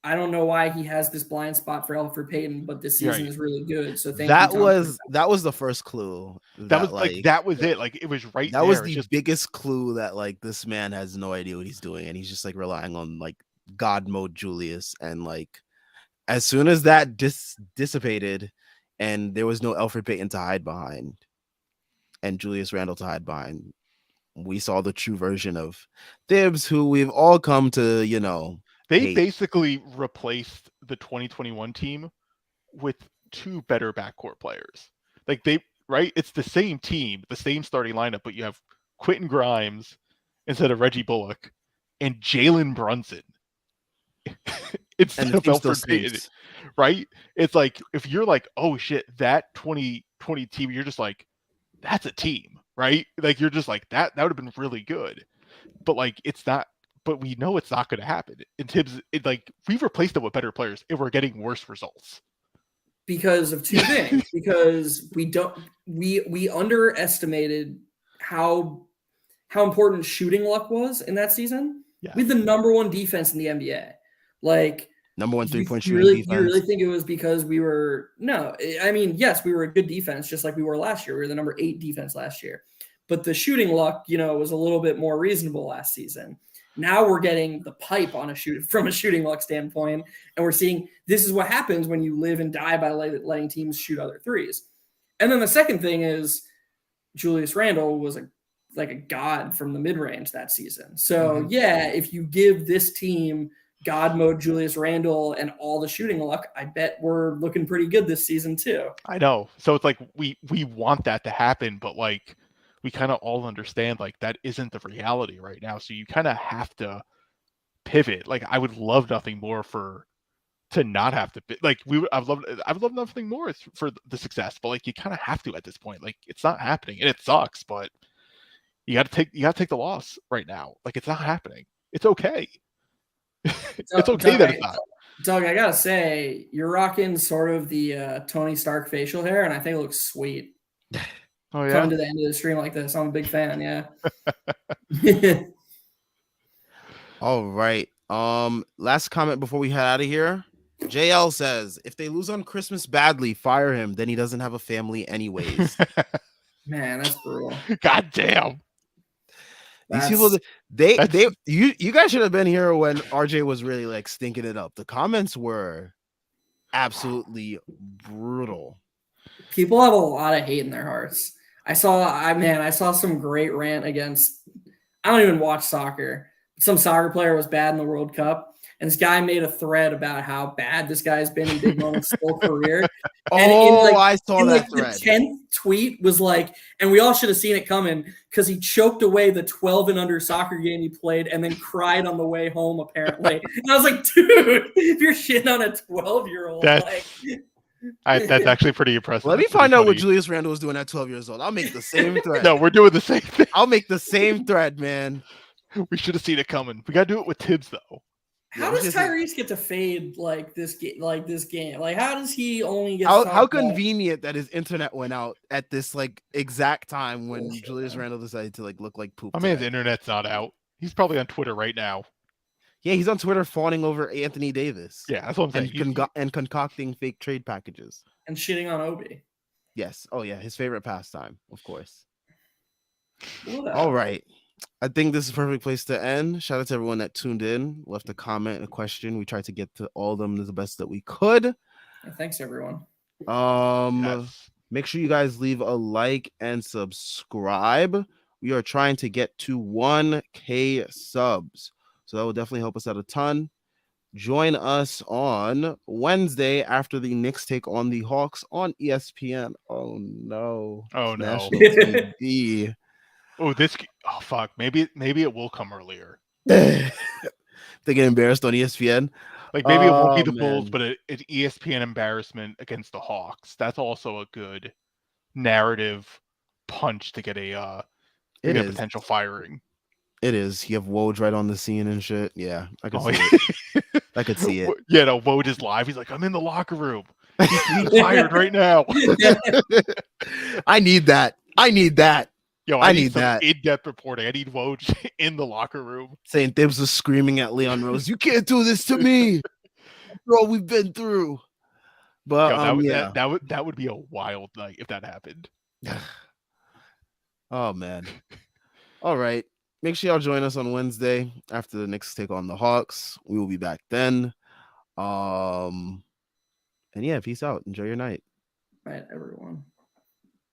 I don't know why he has this blind spot for Alfred Payton, but this season is really good. So that was the first clue. That was it. Like, it was right there. That was the biggest clue that like this man has no idea what he's doing, and he's just like relying on like God mode Julius. And like as soon as that dissipated, and there was no Alfred Payton to hide behind, and Julius Randle to hide behind, we saw the true version of Tibbs, who we've all come to, you know. They basically replaced the 2021 team with two better backcourt players. Like, it's the same team, the same starting lineup, but you have Quentin Grimes instead of Reggie Bullock and Jalen Brunson instead of Alfred Payton, right? It's like, if you're like, oh shit, that 2020 team, you're just like, that's a team, right? Like, you're just like, that would have been really good. But like, it's not. But we know it's not going to happen. And Tibbs, we've replaced it with better players, and we're getting worse results because of two things. Because we underestimated how important shooting luck was in that season. Yeah. We had the number one defense in the NBA. Like, number one 3-point shooting defense. You really think it was because we were? No, I mean, yes, we were a good defense, just like we were last year. We were the number 8 defense last year. but the shooting luck, was a little bit more reasonable last season. Now we're getting the pipe on from a shooting luck standpoint, and we're seeing this is what happens when you live and die by letting teams shoot other threes. And then the second thing is Julius Randle was like a god from the mid-range that season. So yeah, if you give this team God mode Julius Randle and all the shooting luck, I bet we're looking pretty good this season too. I know. So it's like we want that to happen, but like we kind of all understand like that isn't the reality right now. So you kind of have to pivot. Like I would love nothing more to not have to like I've loved nothing more for the success, but like you kind of have to at this point. Like it's not happening and it sucks, but you got to take the loss right now. Like it's not happening. It's okay. It's okay that it's not. Doug, I gotta say, you're rocking sort of the Tony Stark facial hair, and I think it looks sweet. Oh yeah. Coming to the end of the stream like this, I'm a big fan. Yeah. All right. Last comment before we head out of here. JL says, if they lose on Christmas badly, fire him. Then he doesn't have a family anyways. Man, that's brutal. God damn. These people, you guys should have been here when RJ was really like stinking it up. The comments were absolutely brutal. People have a lot of hate in their hearts. I saw some great rant against. I don't even watch soccer. Some soccer player was bad in the World Cup, and this guy made a thread about how bad this guy's been in big moments whole career. And I saw that thread. The 10th tweet was like, and we all should have seen it coming because he choked away the 12 and under soccer game he played and then cried on the way home, apparently. And I was like, dude, if you're shitting on a 12-year-old, that's actually pretty impressive. Let me find out what Julius Randle was doing at 12 years old. I'll make the same thread. No, we're doing the same thing. I'll make the same thread, man. We should have seen it coming. We got to do it with Tibbs, though. How does Tyrese get to fade like this game? Like, how does he only get? How convenient that his internet went out at this like exact time when Julius Randle decided to like look like poop. I mean, his internet's not out. He's probably on Twitter right now. Yeah, he's on Twitter fawning over Anthony Davis. Yeah, that's what I'm saying. And concocting fake trade packages and shitting on Obi. Yes. Oh yeah, his favorite pastime, of course. All right. I think this is a perfect place to end. Shout out to everyone that tuned in, left a comment, a question. We tried to get to all of them the best that we could. Yeah, thanks, everyone. Yes. Make sure you guys leave a like and subscribe. We are trying to get to 1K subs, so that will definitely help us out a ton. Join us on Wednesday after the Knicks take on the Hawks on ESPN. Oh no! National TV. Oh fuck. Maybe it will come earlier. They get embarrassed on ESPN. Like maybe it won't be the Bulls, but an ESPN embarrassment against the Hawks. That's also a good narrative punch to get a potential firing. It is. You have Woj right on the scene and shit. Yeah, I could see it. I could see it. Yeah, no, Woj is live. He's like, I'm in the locker room. He's fired right now. I need that. Yo, I need that in-depth reporting. I need Woj in the locker room. Saying Thibs was screaming at Leon Rose, "You can't do this to me, bro. We've been through." But that would be a wild night if that happened. Oh man. All right. Make sure y'all join us on Wednesday after the Knicks take on the Hawks. We will be back then. And yeah, peace out. Enjoy your night. All right, everyone.